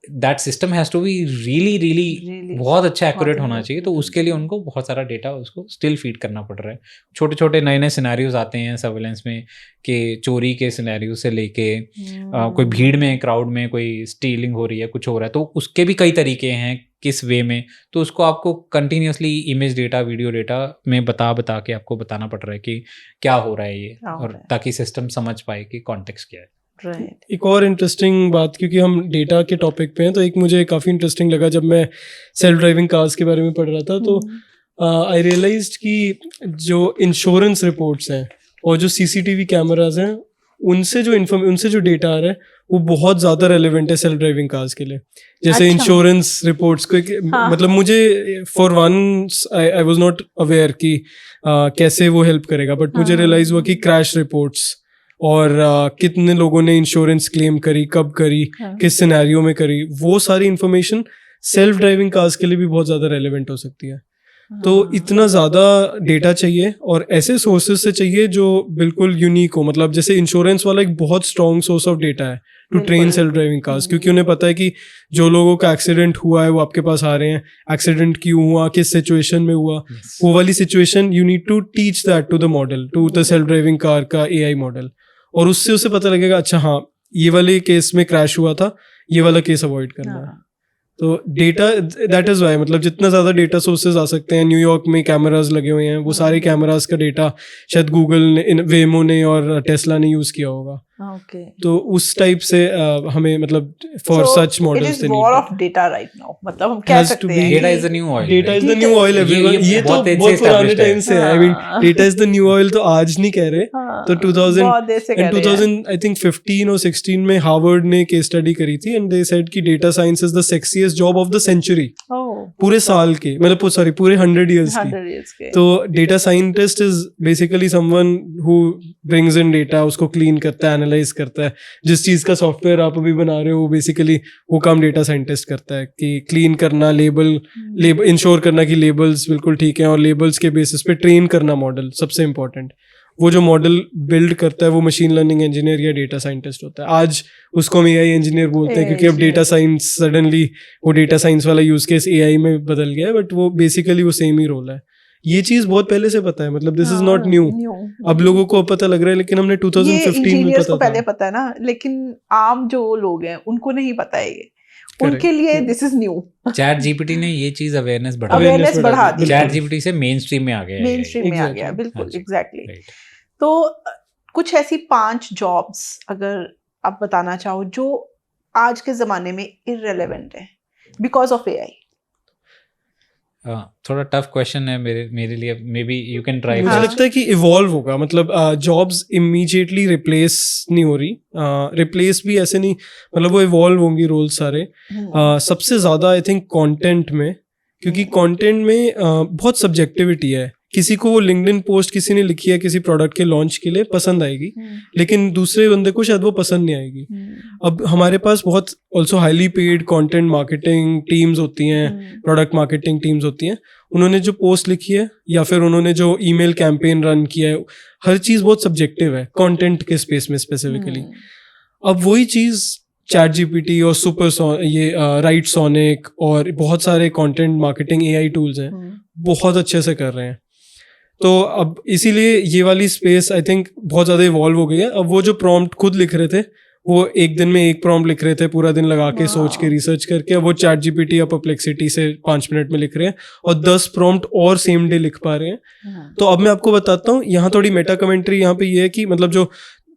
that system has to be really बहुत अच्छा एक्यूरेट होना चाहिए। तो उसके लिए उनको बहुत सारा डेटा उसको स्टिल फीड करना पड़ रहा है। छोटे छोटे नए सिनेरियोज आते हैं सर्वेलेंस में कि चोरी के सिनेरियो से लेके कोई भीड़ में, क्राउड में कोई स्टीलिंग हो रही है, कुछ हो रहा है, तो उसके भी कई तरीके हैं किस वे में। तो उसको आपको continuously image data, video data में बता के आपको बताना पड़ रहा है कि क्या हो रहा है ये, और ताकि सिस्टम समझ पाए कि कॉन्टेक्स्ट क्या है। एक और इंटरेस्टिंग बात, क्योंकि हम डेटा के टॉपिक पे हैं, तो एक मुझे काफ़ी इंटरेस्टिंग लगा जब मैं सेल्फ ड्राइविंग कार्स के बारे में पढ़ रहा था, तो आई रियलाइज्ड कि जो इंश्योरेंस रिपोर्ट्स हैं और जो CCTV कैमराज हैं, उनसे जो डेटा आ रहा है वो बहुत ज़्यादा रेलेवेंट है सेल्फ ड्राइविंग कार्स के लिए। जैसे इंश्योरेंस रिपोर्ट्स को मतलब मुझे for once I was not aware कि कैसे वो हेल्प करेगा, बट मुझे रियलाइज हुआ कि क्रैश रिपोर्ट्स और कितने लोगों ने इंश्योरेंस क्लेम करी, कब करी, किस सिनेरियो में करी, वो सारी इन्फॉर्मेशन सेल्फ ड्राइविंग कार्स के लिए भी बहुत ज़्यादा रेलेवेंट हो सकती है। तो इतना ज़्यादा डेटा चाहिए और ऐसे सोर्सेज से चाहिए जो बिल्कुल यूनिक हो। मतलब जैसे इंश्योरेंस वाला एक बहुत स्ट्रॉन्ग सोर्स ऑफ डेटा है to train self driving cars, क्योंकि उन्हें पता है कि जो लोगों का एक्सीडेंट हुआ है वो आपके पास आ रहे हैं, एक्सीडेंट क्यों हुआ, किस सिचुएशन में हुआ, वो वाली situation you need to teach that to the model, to the self driving car का AI मॉडल। और उससे उसे पता लगेगा अच्छा हाँ ये वाले केस में क्रैश हुआ था, ये वाला केस अवॉइड करना है। तो डेटा दैट इज वाई मतलब जितना ज़्यादा डेटा सोर्सेज आ सकते हैं, न्यूयॉर्क में कैमराज लगे हुए हैं, वो सारे कैमराज का डेटा शायद गूगल ने, वेमो ने और टेस्ला ने यूज़ किया होगा। Okay. तो उस टाइप से हमें मतलब for such models it is war of data right now, मतलब हम कह Has to सकते be. हैं डेटा कि is the new oil, data is the new oil everyone. ये तो बहुत तेज से बहुत पुराने established है। टाइम से है। I mean data is the new oil तो आज नहीं कह रहे। तो 2000 बहुत देर से कह एंड रहे हैं। 2000 आई थिंक 15 और 16 में हार्वर्ड ने केस स्टडी करी थी एंड दे सेड कि data science is the sexiest job of the century. पूरे साल के मतलब सॉरी पूरे 100 इयर्स की। 100 years के। तो data scientist is basically someone who brings in data, उसको क्लीन करता है, एनालाइज करता है। जिस चीज का सॉफ्टवेयर आप अभी बना रहे हो बेसिकली वो काम डेटा साइंटिस्ट करता है कि क्लीन करना, लेबल इंश्योर करना कि लेबल्स बिल्कुल ठीक है और लेबल्स के बेसिस पे ट्रेन करना मॉडल, सबसे इंपॉर्टेंट। वो जो मॉडल बिल्ड करता है वो मशीन लर्निंग इंजीनियर या डेटा साइंटिस्ट होता है। आज उसको हम एआई इंजीनियर बोलते हैं क्योंकि अब डेटा साइंस सडनली वो डेटा साइंस वाला यूज केस एआई में बदल गया है, बट वो बेसिकली वो सेम ही रोल है। ये चीज बहुत पहले से पता है, मतलब दिस इज नॉट न्यू। अब लोगों को पता लग रहा है लेकिन हमने 2015 में को पहले पता है ना, लेकिन आम जो लोग हैं उनको नहीं पता है ये। उनके लिए this is new. Chat GPT ने ये चीज अवेयरनेस बढ़ा दी। चैट जीपीटी से मेन स्ट्रीम में आ गया, मेन स्ट्रीम में आ गया, बिल्कुल एग्जैक्टली। तो कुछ ऐसी 5 जॉब्स अगर आप बताना चाहो जो आज के जमाने में इररिलेवेंट है बिकॉज ऑफ एआई। थोड़ा टफ क्वेश्चन है मेरे लिए, may be you can try. मुझे लगता है कि इवॉल्व होगा, मतलब जॉब्स इमीडिएटली रिप्लेस नहीं हो रही, रिप्लेस भी ऐसे नहीं, मतलब वो इवॉल्व होंगी रोल्स सारे। सबसे ज़्यादा आई थिंक कंटेंट में, क्योंकि कंटेंट में बहुत सब्जेक्टिविटी है। किसी को वो लिंक्डइन पोस्ट किसी ने लिखी है किसी प्रोडक्ट के लॉन्च के लिए पसंद आएगी, लेकिन दूसरे बंदे को शायद वो पसंद नहीं आएगी। अब हमारे पास बहुत also highly paid content marketing teams होती हैं, प्रोडक्ट मार्केटिंग टीम्स होती हैं। उन्होंने जो पोस्ट लिखी है या फिर उन्होंने जो ईमेल कैंपेन रन किया है, हर चीज़ बहुत सब्जेक्टिव है कंटेंट के स्पेस में स्पेसिफिकली। अब वही चीज़ चैट जीपीटी और राइट सोनिक और बहुत सारे कंटेंट मार्केटिंग एआई टूल्स हैं, बहुत अच्छे से कर रहे हैं। तो अब इसीलिए ये वाली स्पेस आई थिंक बहुत ज़्यादा इवॉल्व हो गई है। अब वो जो प्रॉम्प्ट खुद लिख रहे थे वो एक दिन में एक प्रॉम्प्ट लिख रहे थे, पूरा दिन लगा के सोच के रिसर्च करके, अब वो चैट जीपीटी या परप्लेक्सिटी से 5 मिनट में लिख रहे हैं और 10 प्रॉम्प्ट और सेम डे लिख पा रहे हैं। तो अब मैं आपको बताता हूँ, यहाँ थोड़ी मेटा कमेंट्री यहाँ पे ये है कि मतलब जो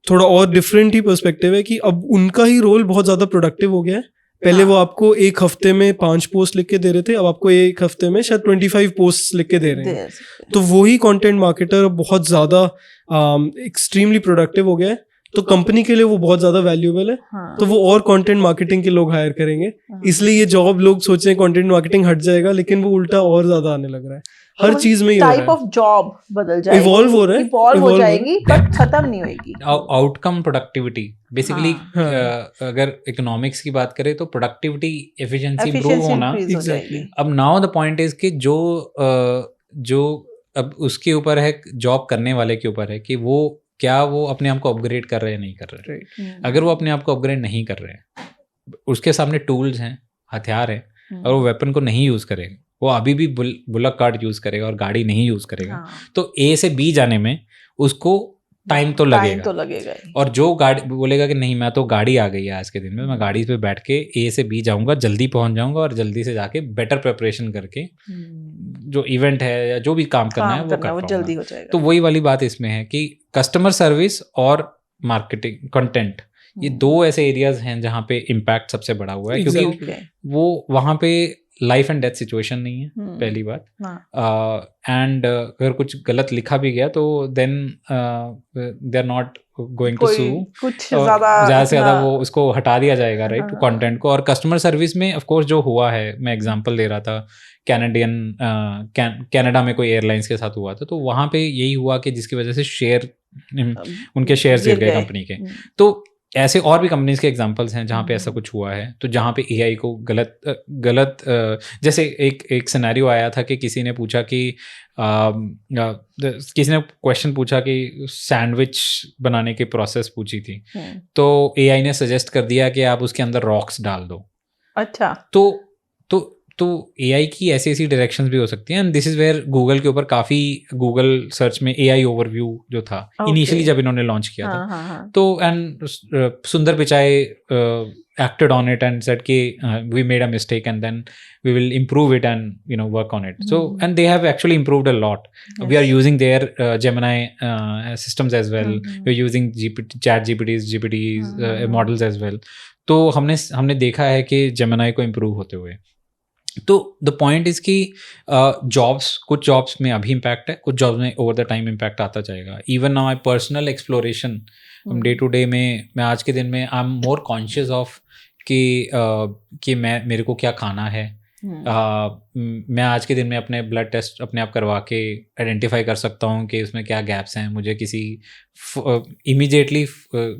थोड़ा और डिफरेंट ही पर्सपेक्टिव है कि अब उनका ही रोल बहुत ज़्यादा प्रोडक्टिव हो गया है। पहले वो आपको एक हफ्ते में 5 पोस्ट लिख के दे रहे थे, अब आपको एक हफ्ते में शायद 25 पोस्ट लिख के दे रहे हैं। तो वही कंटेंट मार्केटर बहुत ज़्यादा एक्सट्रीमली प्रोडक्टिव हो गया है, तो कंपनी के लिए वो बहुत ज़्यादा वैल्यूएबल है। तो वो और कंटेंट मार्केटिंग के लोग हायर करेंगे, इसलिए ये जॉब लोग सोच रहे हैं कंटेंट मार्केटिंग हट जाएगा, लेकिन वो उल्टा और ज़्यादा आने लग रहा है। हर चीज में टाइप ऑफ जॉब बदल जाएगी, इवॉल्व हो रहा है, इवॉल्व हो जाएगी, बट खत्म नहीं होगी। आउटकम प्रोडक्टिविटी बेसिकली, अगर इकोनॉमिक्स की बात करें तो प्रोडक्टिविटी एफिशिएंसी इंप्रूव होना। अब नाउ द पॉइंट इज कि जो अब उसके ऊपर है, जॉब करने वाले के ऊपर है कि वो क्या वो अपने आप को अपग्रेड कर रहे हैं, नहीं कर रहे। अगर वो अपने आप को अपग्रेड नहीं कर रहे हैं, उसके सामने टूल्स हैं, हथियार है, और वो वेपन को नहीं यूज करेगा, वो अभी भी बुलक कार्ट यूज करेगा और गाड़ी नहीं यूज करेगा, तो ए से बी जाने में उसको टाइम तो लगेगा। और जो गाड़ी बोलेगा कि नहीं मैं तो गाड़ी आ गई है आज के दिन में, मैं गाड़ी पे बैठ के ए से बी जाऊंगा, जल्दी पहुंच जाऊंगा और जल्दी से जाके बेटर प्रिपरेशन करके जो इवेंट है या जो भी काम करना है वो जल्दी हो जाएगा। तो वही वाली बात इसमें है कि कस्टमर सर्विस और मार्केटिंग कंटेंट, ये 2 ऐसे एरियाज हैं जहाँ पे इम्पैक्ट सबसे बड़ा हुआ है, क्योंकि वो वहाँ पे लाइफ एंड डेथ सिचुएशन नहीं है, पहली बात। एंड अगर कुछ गलत लिखा भी गया तो then they are not going to sue, कुछ ज़्यादा से ज़्यादा वो उसको हटा दिया जाएगा, राइट, कंटेंट को। और कस्टमर सर्विस में ऑफ कोर्स जो हुआ है, मैं एग्जांपल दे रहा था, कनाडा में कोई एयरलाइंस के साथ हुआ था, तो वहाँ पे यही हुआ कि जिसकी वजह से उनके शेयर्स गिर गए कंपनी के। तो ऐसे और भी कंपनीज के एग्जांपल्स हैं जहाँ पे ऐसा कुछ हुआ है, तो जहाँ पे एआई को गलत जैसे एक सिनेरियो आया था कि किसी ने पूछा कि किसी ने क्वेश्चन पूछा कि सैंडविच बनाने की प्रोसेस पूछी थी, तो एआई ने सजेस्ट कर दिया कि आप उसके अंदर रॉक्स डाल दो। अच्छा। तो तो AI की ऐसी ऐसी डायरेक्शंस भी हो सकती हैं, and this is where Google के ऊपर काफ़ी, गूगल सर्च में AI ओवरव्यू जो था इनिशियली जब इन्होंने लॉन्च किया था, तो एंड सुंदर Pichai acted on it and said कि we made a mistake and then we will improve it and work on it. So and they have actually improved a lot. We are using their Gemini systems as well. We're using GPTs models as well. तो हमने देखा है कि Gemini को improve होते हुए. तो the point is कि कुछ जॉब्स में अभी इम्पैक्ट है, कुछ जॉब्स में ओवर द टाइम इम्पैक्ट आता जाएगा. Even now my personal exploration day to day में, मैं आज के दिन में I am more conscious of कि मेरे को क्या खाना है. मैं आज के दिन में अपने ब्लड टेस्ट अपने आप करवा के आइडेंटिफाई कर सकता हूँ कि उसमें क्या गैप्स हैं. मुझे किसी इमीडिएटली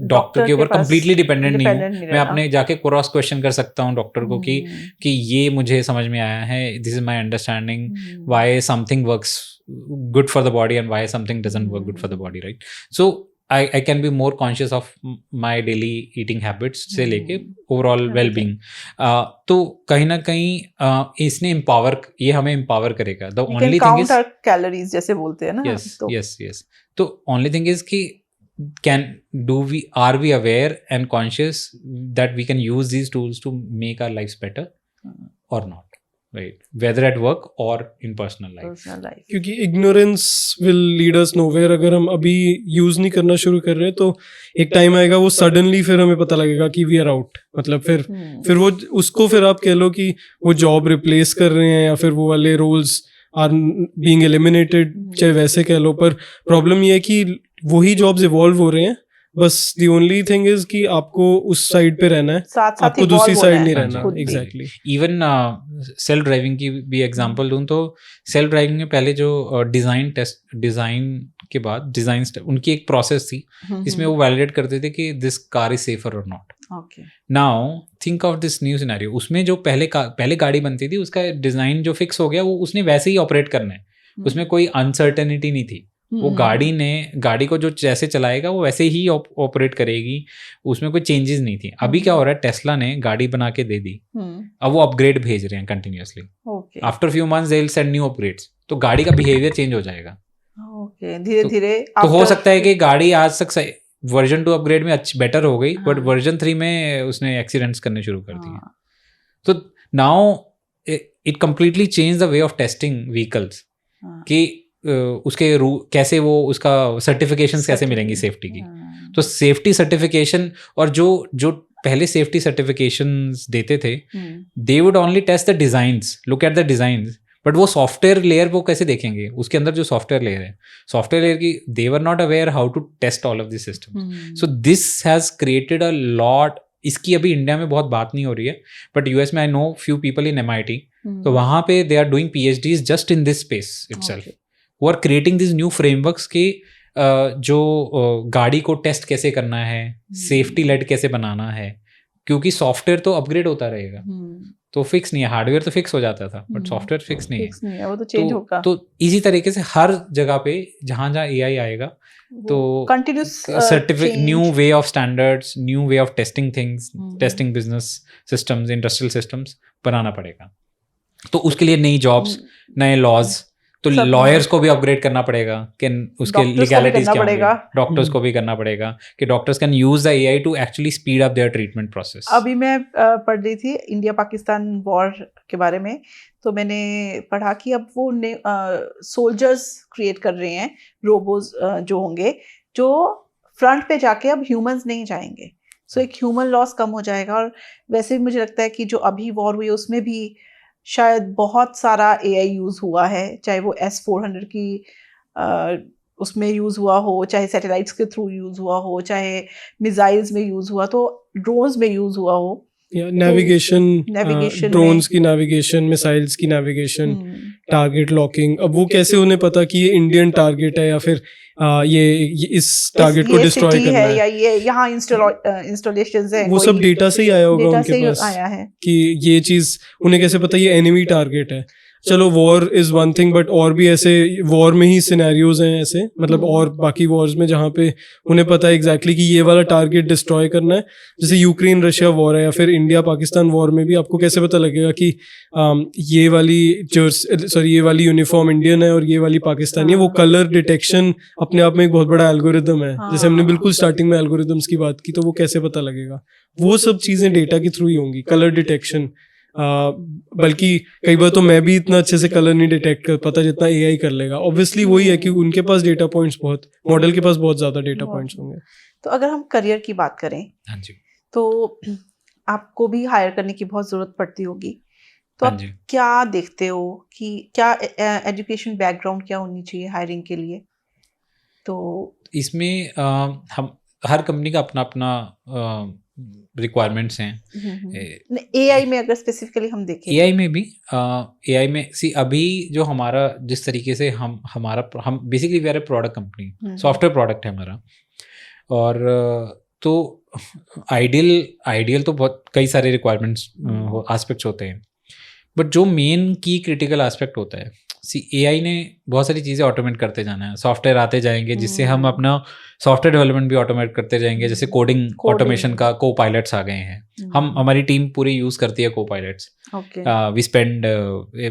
डॉक्टर के ऊपर कंप्लीटली डिपेंडेंट नहीं हूँ. मैं अपने जाके क्रॉस क्वेश्चन कर सकता हूँ डॉक्टर को कि ये मुझे समझ में आया है, this is my understanding why something works good for the body and why something doesn't work good for the body, right. So I can be more conscious of my daily eating habits से लेके overall well-being. तो कहीं ना कहीं इसने ये हमें empower करेगा. The only thing is count our calories जैसे बोलते हैं ना. Yes. तो only thing is कि are we aware and conscious that we can use these tools to make our lives better or not? Right, whether at work or in personal life. क्योंकि ignorance will lead us nowhere. अगर हम अभी use नहीं करना शुरू कर रहे तो एक टाइम आएगा वो सडनली फिर हमें पता लगेगा कि वी आर आउट. मतलब फिर वो उसको फिर आप कह लो कि वो जॉब रिप्लेस कर रहे हैं या फिर वो वाले रोल्स आर बीइंग एलिमिनेटेड, चाहे वैसे कह लो. पर प्रॉब्लम ये है कि वही जॉब्स इवॉल्व हो रहे हैं. बस दी ओनली थिंग इज कि आपको उस साइड पे रहना है, आपको दूसरी साइड नहीं रहना. एग्जैक्टली. इवन सेल्फ ड्राइविंग की भी एग्जांपल दूं तो सेल्फ ड्राइविंग में पहले जो डिजाइन के बाद डिजाइन उनकी एक प्रोसेस थी जिसमें वो वैलिडेट करते थे कि दिस कार इज सेफर और not. Now think of this new scenario. उसमें जो पहले गाड़ी बनती थी उसका डिजाइन जो फिक्स हो गया वो उसने वैसे ही ऑपरेट करना है. उसमें कोई अनसर्टेनिटी नहीं थी. वो गाड़ी को जो जैसे चलाएगा वो वैसे ही ऑपरेट करेगी, उसमें कोई चेंजेस नहीं थी. अभी क्या हो रहा है, टेस्ला ने गाड़ी बना के दे दी, अब वो अपग्रेड भेज रहे हैं continuously. After few months they will send new upgrades. तो गाड़ी का बिहेवियर चेंज हो जाएगा धीरे धीरे. तो हो सकता है कि गाड़ी आज तक वर्जन 2 अपग्रेड में बेटर हो गई, बट वर्जन 3 में उसने एक्सीडेंट्स करने शुरू कर दिए. तो now it completely change the way of testing vehicles कि उसके कैसे वो उसका सर्टिफिकेशंस कैसे मिलेंगी सेफ्टी की. तो सेफ्टी सर्टिफिकेशन और जो पहले सेफ्टी सर्टिफिकेशंस देते थे, they would only test the designs, look at the designs, but वो सॉफ्टवेयर लेयर वो कैसे देखेंगे. उसके अंदर जो सॉफ्टवेयर लेयर है, सॉफ्टवेयर लेयर की they were not aware how to test all of this systems. So this has created a lot. इसकी अभी इंडिया में बहुत बात नहीं हो रही है, बट यूएस में I know few people in MIT. तो वहां पे they are doing PhDs just in this space itself. वो are creating this new frameworks के जो गाड़ी को टेस्ट कैसे करना है, सेफ्टी लेड कैसे बनाना है, क्योंकि सॉफ्टवेयर तो अपग्रेड होता रहेगा. तो फिक्स नहीं है. हार्डवेयर तो फिक्स हो जाता था, बट सॉफ्टवेयर फिक्स नहीं है. वो तो चेंज होगा. तो इसी तरीके से हर जगह पे जहाँ AI आएगा तो continuous new way of standards, new way of testing things, testing business systems, industrial systems बनाना पड़ेगा. तो उसके लिए नई जॉब्स, नए लॉज. तो लॉयर्स को भी अपग्रेड करना पड़ेगा कि उसके लीगैलिटीज क्या होंगे. डॉक्टर्स को भी करना पड़ेगा कि doctors can use the AI to actually speed up their treatment process. अभी मैं पढ़ रही थी इंडिया पाकिस्तान वॉर के बारे में, तो मैंने पढ़ा कि अब वो सोल्जर्स क्रिएट कर रहे हैं, रोबोज जो होंगे, जो फ्रंट पे जाके अब ह्यूमंस नहीं जाएंगे. सो एक ह्यूमन लॉस कम हो जाएगा. और वैसे भी मुझे लगता है कि जो अभी वॉर हुई उसमें भी शायद बहुत सारा AI यूज़ हुआ है, चाहे वो S-400 की उसमें यूज़ हुआ हो, चाहे सैटेलाइट्स के थ्रू यूज़ हुआ हो, चाहे मिसाइल्स में यूज़ हुआ, तो ड्रोन्स में यूज़ हुआ हो. नेविगेशन, ड्रोन्स की नेविगेशन, मिसाइल्स की नेविगेशन, टारगेट लॉकिंग. अब वो कैसे उन्हें पता कि ये इंडियन टारगेट है या फिर ये इस टारगेट को डिस्ट्रॉय करना है, या ये यहाँ इंस्टॉलेशंस है, वो सब डेटा से ही आया होगा उनके पास आया है कि ये चीज. उन्हें कैसे पता ये एनिमी टारगेट है. चलो war is one thing, but और भी ऐसे वॉर में ही सिनेरियोज हैं ऐसे, मतलब और बाकी वॉर्स में जहाँ पे उन्हें पता है एग्जैक्टली कि ये वाला टारगेट डिस्ट्रॉय करना है, जैसे यूक्रेन रशिया वॉर है या फिर इंडिया पाकिस्तान वॉर में भी आपको कैसे पता लगेगा कि ये वाली यूनिफॉर्म इंडियन है और ये वाली पाकिस्तानी है। वो कलर डिटेक्शन अपने आप में एक बहुत बड़ा एल्गोरिदम है, जैसे हमने बिल्कुल स्टार्टिंग में एल्गोरिदम्स की बात की, तो वो कैसे पता लगेगा? वो सब चीजें डेटा के थ्रू ही होंगी, कलर डिटेक्शन। बल्कि कई बार तो मैं भी इतना अच्छे से कलर नहीं डिटेक्ट कर पाता जितना एआई कर लेगा। ऑब्वियसली वही है कि उनके पास डेटा पॉइंट्स बहुत, मॉडल के पास बहुत ज्यादा डेटा पॉइंट्स होंगे। तो अगर हम करियर की बात करें, हाँ जी, तो आपको भी हायर करने की बहुत जरूरत पड़ती होगी, तो आप क्या देखते हो कि क्या एजुकेशन बैकग्राउंड क्या होनी चाहिए हायरिंग के लिए? तो इसमें हम हर कंपनी का अपना अपना रिक्वायरमेंट्स हैं। एआई में अगर स्पेसिफिकली हम देखें, एआई में भी एआई में अभी जो हमारा जिस तरीके से हम basically we are a product company, software product है हमारा, और तो आइडियल तो बहुत कई सारे रिक्वायरमेंट्स एस्पेक्ट्स होते हैं, बट जो मेन की क्रिटिकल एस्पेक्ट होता है, एआई ने बहुत सारी चीज़ें ऑटोमेट करते जाना है, सॉफ्टवेयर आते जाएंगे जिससे हम अपना सॉफ्टवेयर डेवलपमेंट भी ऑटोमेट करते जाएंगे। जैसे कोडिंग ऑटोमेशन का को पायलट्स आ गए हैं, हमारी टीम पूरी यूज़ करती है copilots. We spend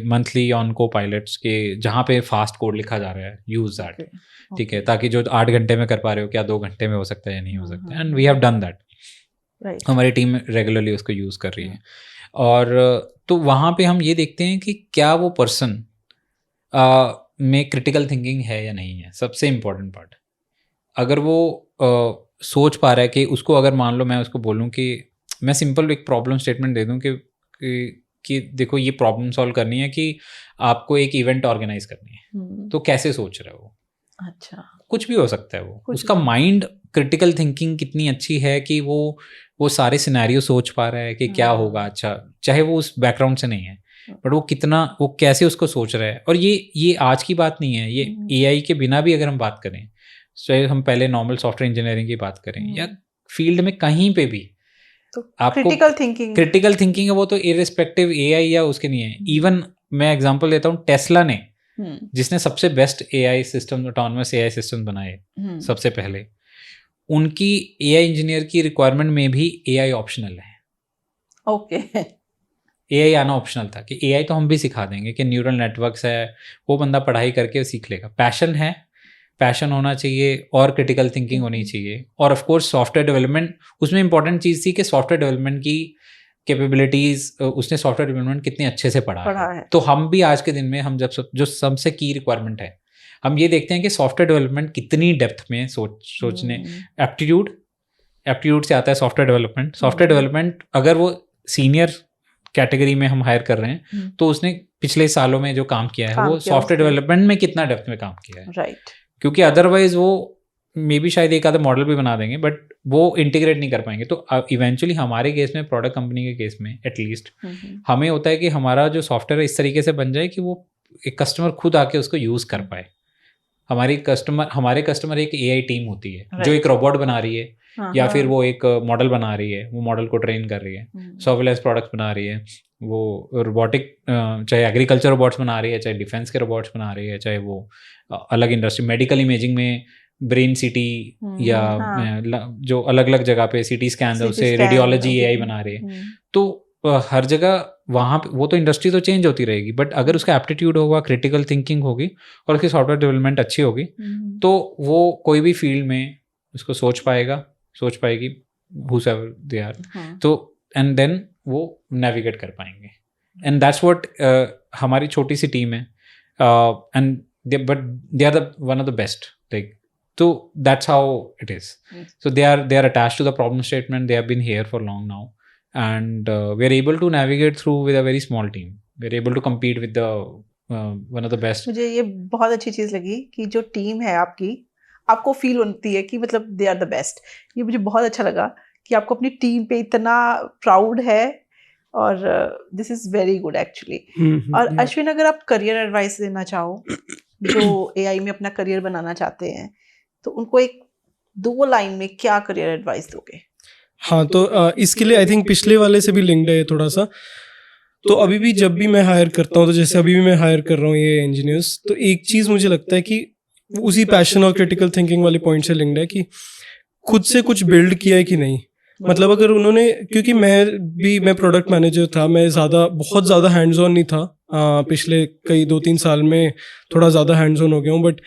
monthly on copilots के, जहाँ पे फास्ट कोड लिखा जा रहा है, यूज़ दैट, ठीक है, ताकि जो 8 घंटे में कर पा रहे हो क्या 2 घंटे में हो सकता है या नहीं हो सकता है, and we have done that. हमारी टीम रेगुलरली उसको यूज़ कर रही है। और तो वहाँ पे हम ये देखते हैं कि क्या वो पर्सन में क्रिटिकल थिंकिंग है या नहीं है, सबसे इम्पोर्टेंट पार्ट। अगर वो सोच पा रहा है कि उसको, अगर मान लो मैं उसको बोलूँ कि मैं सिंपल एक प्रॉब्लम स्टेटमेंट दे दूँ कि देखो ये प्रॉब्लम सॉल्व करनी है कि आपको एक इवेंट ऑर्गेनाइज करनी है, तो कैसे सोच रहे हो? अच्छा, कुछ भी हो सकता है वो, उसका माइंड क्रिटिकल थिंकिंग कितनी अच्छी है कि वो सारे सिनेरियो सोच पा रहा है कि क्या होगा। अच्छा, चाहे वो उस बैकग्राउंड से नहीं है, बट वो कैसे उसको सोच रहा है। और ये आज की बात नहीं है, ये एआई के बिना भी अगर हम बात करें, चाहे हम पहले नॉर्मल सॉफ्टवेयर इंजीनियरिंग की बात करें या फील्ड में कहीं पे भी, तो आपको क्रिटिकल थिंकिंग है, वो तो इररिस्पेक्टिव एआई या उसके नहीं है। इवन मैं एग्जांपल देता हूँ, टेस्ला ने, जिसने सबसे best AI system, autonomous AI system बनाए सबसे पहले, उनकी एआई इंजीनियर की रिक्वायरमेंट में भी एआई ऑप्शनल है। ओके, एआई आना ऑप्शनल था कि एआई तो हम भी सिखा देंगे कि न्यूरल नेटवर्क्स है, वो बंदा पढ़ाई करके सीख लेगा। पैशन है, पैशन होना चाहिए और क्रिटिकल थिंकिंग होनी चाहिए। और ऑफ कोर्स सॉफ्टवेयर डेवलपमेंट, उसमें इंपॉर्टेंट चीज़ थी कि सॉफ्टवेयर डेवलपमेंट की कैपेबिलिटीज़, उसने सॉफ्टवेयर डेवलपमेंट कितने अच्छे से पढ़ा है। तो हम भी आज के दिन में, हम जब जो सबसे की रिक्वायरमेंट है, हम ये देखते हैं कि सॉफ्टवेयर डेवलपमेंट कितनी डेप्थ में सोचने, एप्टीट्यूड से आता है सॉफ्टवेयर डेवलपमेंट। सॉफ्टवेयर डेवलपमेंट अगर वो सीनियर कैटेगरी में हम हायर कर रहे हैं, तो उसने पिछले सालों में जो काम किया है वो सॉफ्टवेयर डेवलपमेंट में कितना डेप्थ में काम किया है, राइट। क्योंकि अदरवाइज वो मे बी शायद एक आधा मॉडल भी बना देंगे, बट वो इंटीग्रेट नहीं कर पाएंगे। तो इवेंचुअली हमारे केस में, प्रोडक्ट कंपनी के केस में एटलीस्ट, हमें होता है कि हमारा जो सॉफ्टवेयर इस तरीके से बन जाए कि वो एक कस्टमर खुद आके उसको यूज़ कर पाए। हमारे कस्टमर एक एआई टीम होती है जो एक रोबोट बना रही है, या फिर वो एक मॉडल बना रही है, वो मॉडल को ट्रेन कर रही है, सर्विलेंस प्रोडक्ट्स बना रही है, वो रोबोटिक, चाहे एग्रीकल्चर रोबोट्स बना रही है, चाहे डिफेंस के रोबोट्स बना रही है, चाहे वो अलग इंडस्ट्री, मेडिकल इमेजिंग में ब्रेन सिटी या जो अलग अलग जगह पे सिटी स्कैन है, उससे रेडियोलॉजी एआई बना रही है। तो हर जगह वहाँ पे वो तो इंडस्ट्री तो चेंज होती रहेगी, बट अगर उसका एप्टीट्यूड होगा, क्रिटिकल थिंकिंग होगी और उसकी सॉफ्टवेयर डेवलपमेंट अच्छी होगी, तो वो कोई भी फील्ड में उसको सोच पाएगी whosoever they are, तो एंड देन वो नेविगेट कर पाएंगे। एंड दैट्स व्हाट हमारी छोटी सी टीम है, and but they are one of the best, like, so that's how it is. So they are attached to the problem statement. They have been here for long now, and we are able to navigate through with a very small team. We are able to compete with the one of the best. मुझे ये बहुत अच्छी चीज़ लगी कि जो team है आपको feel होती है कि मतलब दे आर द बेस्ट। ये मुझे बहुत अच्छा लगा कि आपको अपनी टीम पे इतना प्राउड है, और this is very good actually. और अश्विन, अगर आप करियर एडवाइस देना चाहो जो एआई में अपना करियर बनाना चाहते हैं, तो उनको एक 2 लाइन में क्या करियर एडवाइस दोगे? हाँ, तो इसके लिए आई थिंक पिछले वाले से भी लिंक्ड है थोड़ा सा। तो अभी भी जब भी मैं हायर करता हूँ, तो जैसे अभी भी मैं हायर कर रहा हूँ ये इंजीनियर्स, तो एक चीज़ मुझे लगता है कि उसी पैशन और क्रिटिकल थिंकिंग वाले पॉइंट से लिंक्ड है कि खुद से कुछ बिल्ड किया है कि नहीं। मतलब अगर उन्होंने, क्योंकि मैं प्रोडक्ट मैनेजर था, मैं बहुत ज़्यादा हैंड्स ऑन नहीं था, पिछले कई 2-3 साल में थोड़ा ज़्यादा हैंड्स ऑन हो गया हूँ, बट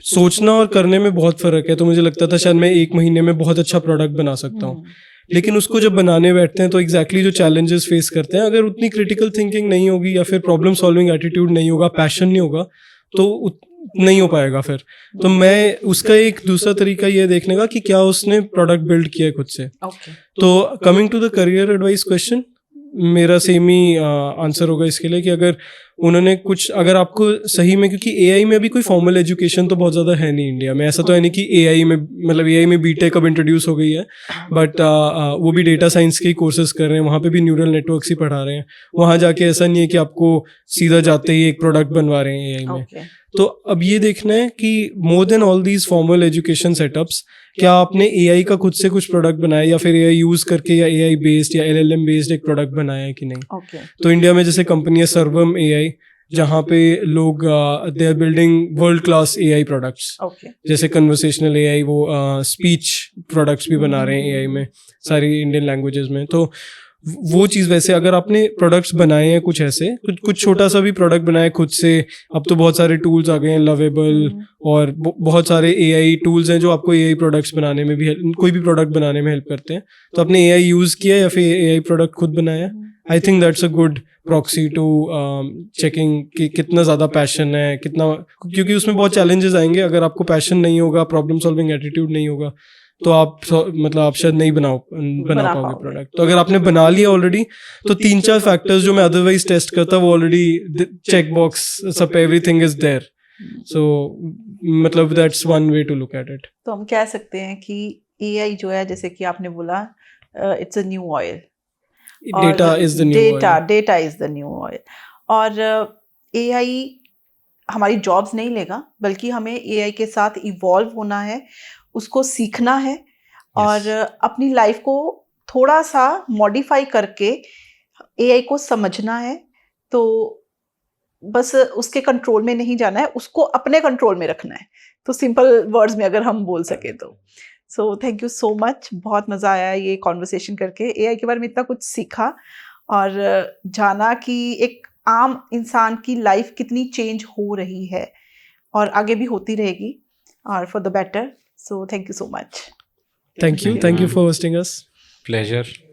सोचना और करने में बहुत फ़र्क है। तो मुझे लगता था शायद मैं 1 महीने में बहुत अच्छा प्रोडक्ट बना सकता हूँ, लेकिन उसको जब बनाने बैठते हैं तो एग्जैक्टली जो चैलेंजेस फेस करते हैं, अगर उतनी क्रिटिकल थिंकिंग नहीं होगी या फिर प्रॉब्लम सॉल्विंग एटीट्यूड नहीं होगा, पैशन नहीं होगा, तो नहीं हो पाएगा फिर। तो मैं उसका एक दूसरा तरीका ये देखने का कि क्या उसने प्रोडक्ट बिल्ड किया है खुद से। तो coming to the career advice question, मेरा सेम ही आंसर होगा इसके लिए कि अगर आपको सही में, क्योंकि एआई में अभी कोई फॉर्मल एजुकेशन तो बहुत ज़्यादा है नहीं इंडिया में, ऐसा तो है नहीं कि एआई में बीटेक अब इंट्रोड्यूस हो गई है, बट वो भी डेटा साइंस के ही कोर्सेज कर रहे हैं, वहाँ पे भी न्यूरल नेटवर्क्स ही पढ़ा रहे हैं। वहाँ जाके ऐसा नहीं है कि आपको सीधा जाते ही एक प्रोडक्ट बनवा रहे हैं एआई में। तो अब ये देखना है कि more than all these formal education setups, क्या आपने एआई का खुद से कुछ प्रोडक्ट बनाया या फिर एआई यूज करके या एआई बेस्ड या एलएलएम बेस्ड एक प्रोडक्ट बनाया है कि नहीं। तो इंडिया में जैसे कंपनी है सर्वम एआई, जहाँ पे लोग they are building world class AI products, जैसे कन्वर्सेशनल एआई, वो स्पीच प्रोडक्ट्स भी बना रहे हैं एआई में, सारी इंडियन लैंग्वेजेस में। तो वो चीज़, वैसे अगर आपने प्रोडक्ट्स बनाए हैं कुछ ऐसे, कुछ छोटा सा भी प्रोडक्ट बनाया खुद से, अब तो बहुत सारे टूल्स आ गए हैं, लवेबल और बहुत सारे एआई टूल्स हैं जो आपको एआई प्रोडक्ट्स बनाने में भी, कोई भी प्रोडक्ट बनाने में हेल्प करते हैं। तो आपने एआई यूज़ किया या फिर एआई प्रोडक्ट खुद बनाया, I think that's a good proxy to checking कि कितना ज़्यादा पैशन है, क्योंकि उसमें बहुत चैलेंजेस आएंगे। अगर आपको पैशन नहीं होगा, प्रॉब्लम सॉल्विंग एटीट्यूड नहीं होगा, तो आप शायद नहीं बना पाओगे प्रोडक्ट। तो अगर आपने बना लिया ऑलरेडी, तो 3-4 फैक्टर्स जो मैं अदरवाइज टेस्ट करता, वो ऑलरेडी चेक बॉक्स, सब एवरीथिंग इज देयर। सो मतलब that's one way to look at it. तो हम कह सकते हैं कि एआई जो है, जैसे कि आपने बोला, it's a new oil, data is the new oil. और एआई हमारी जॉब्स नहीं लेगा, बल्कि हमें एआई के साथ इवॉल्व होना है, उसको सीखना है, और अपनी लाइफ को थोड़ा सा मॉडिफाई करके एआई को समझना है। तो बस उसके कंट्रोल में नहीं जाना है, उसको अपने कंट्रोल में रखना है। तो सिंपल वर्ड्स में अगर हम बोल सके तो। So thank you so much, बहुत मज़ा आया ये कॉन्वर्सेशन करके। एआई के बारे में इतना कुछ सीखा और जाना कि एक आम इंसान की लाइफ कितनी चेंज हो रही है और आगे भी होती रहेगी, और for the better. So thank you so much. Thank you for hosting us. Pleasure.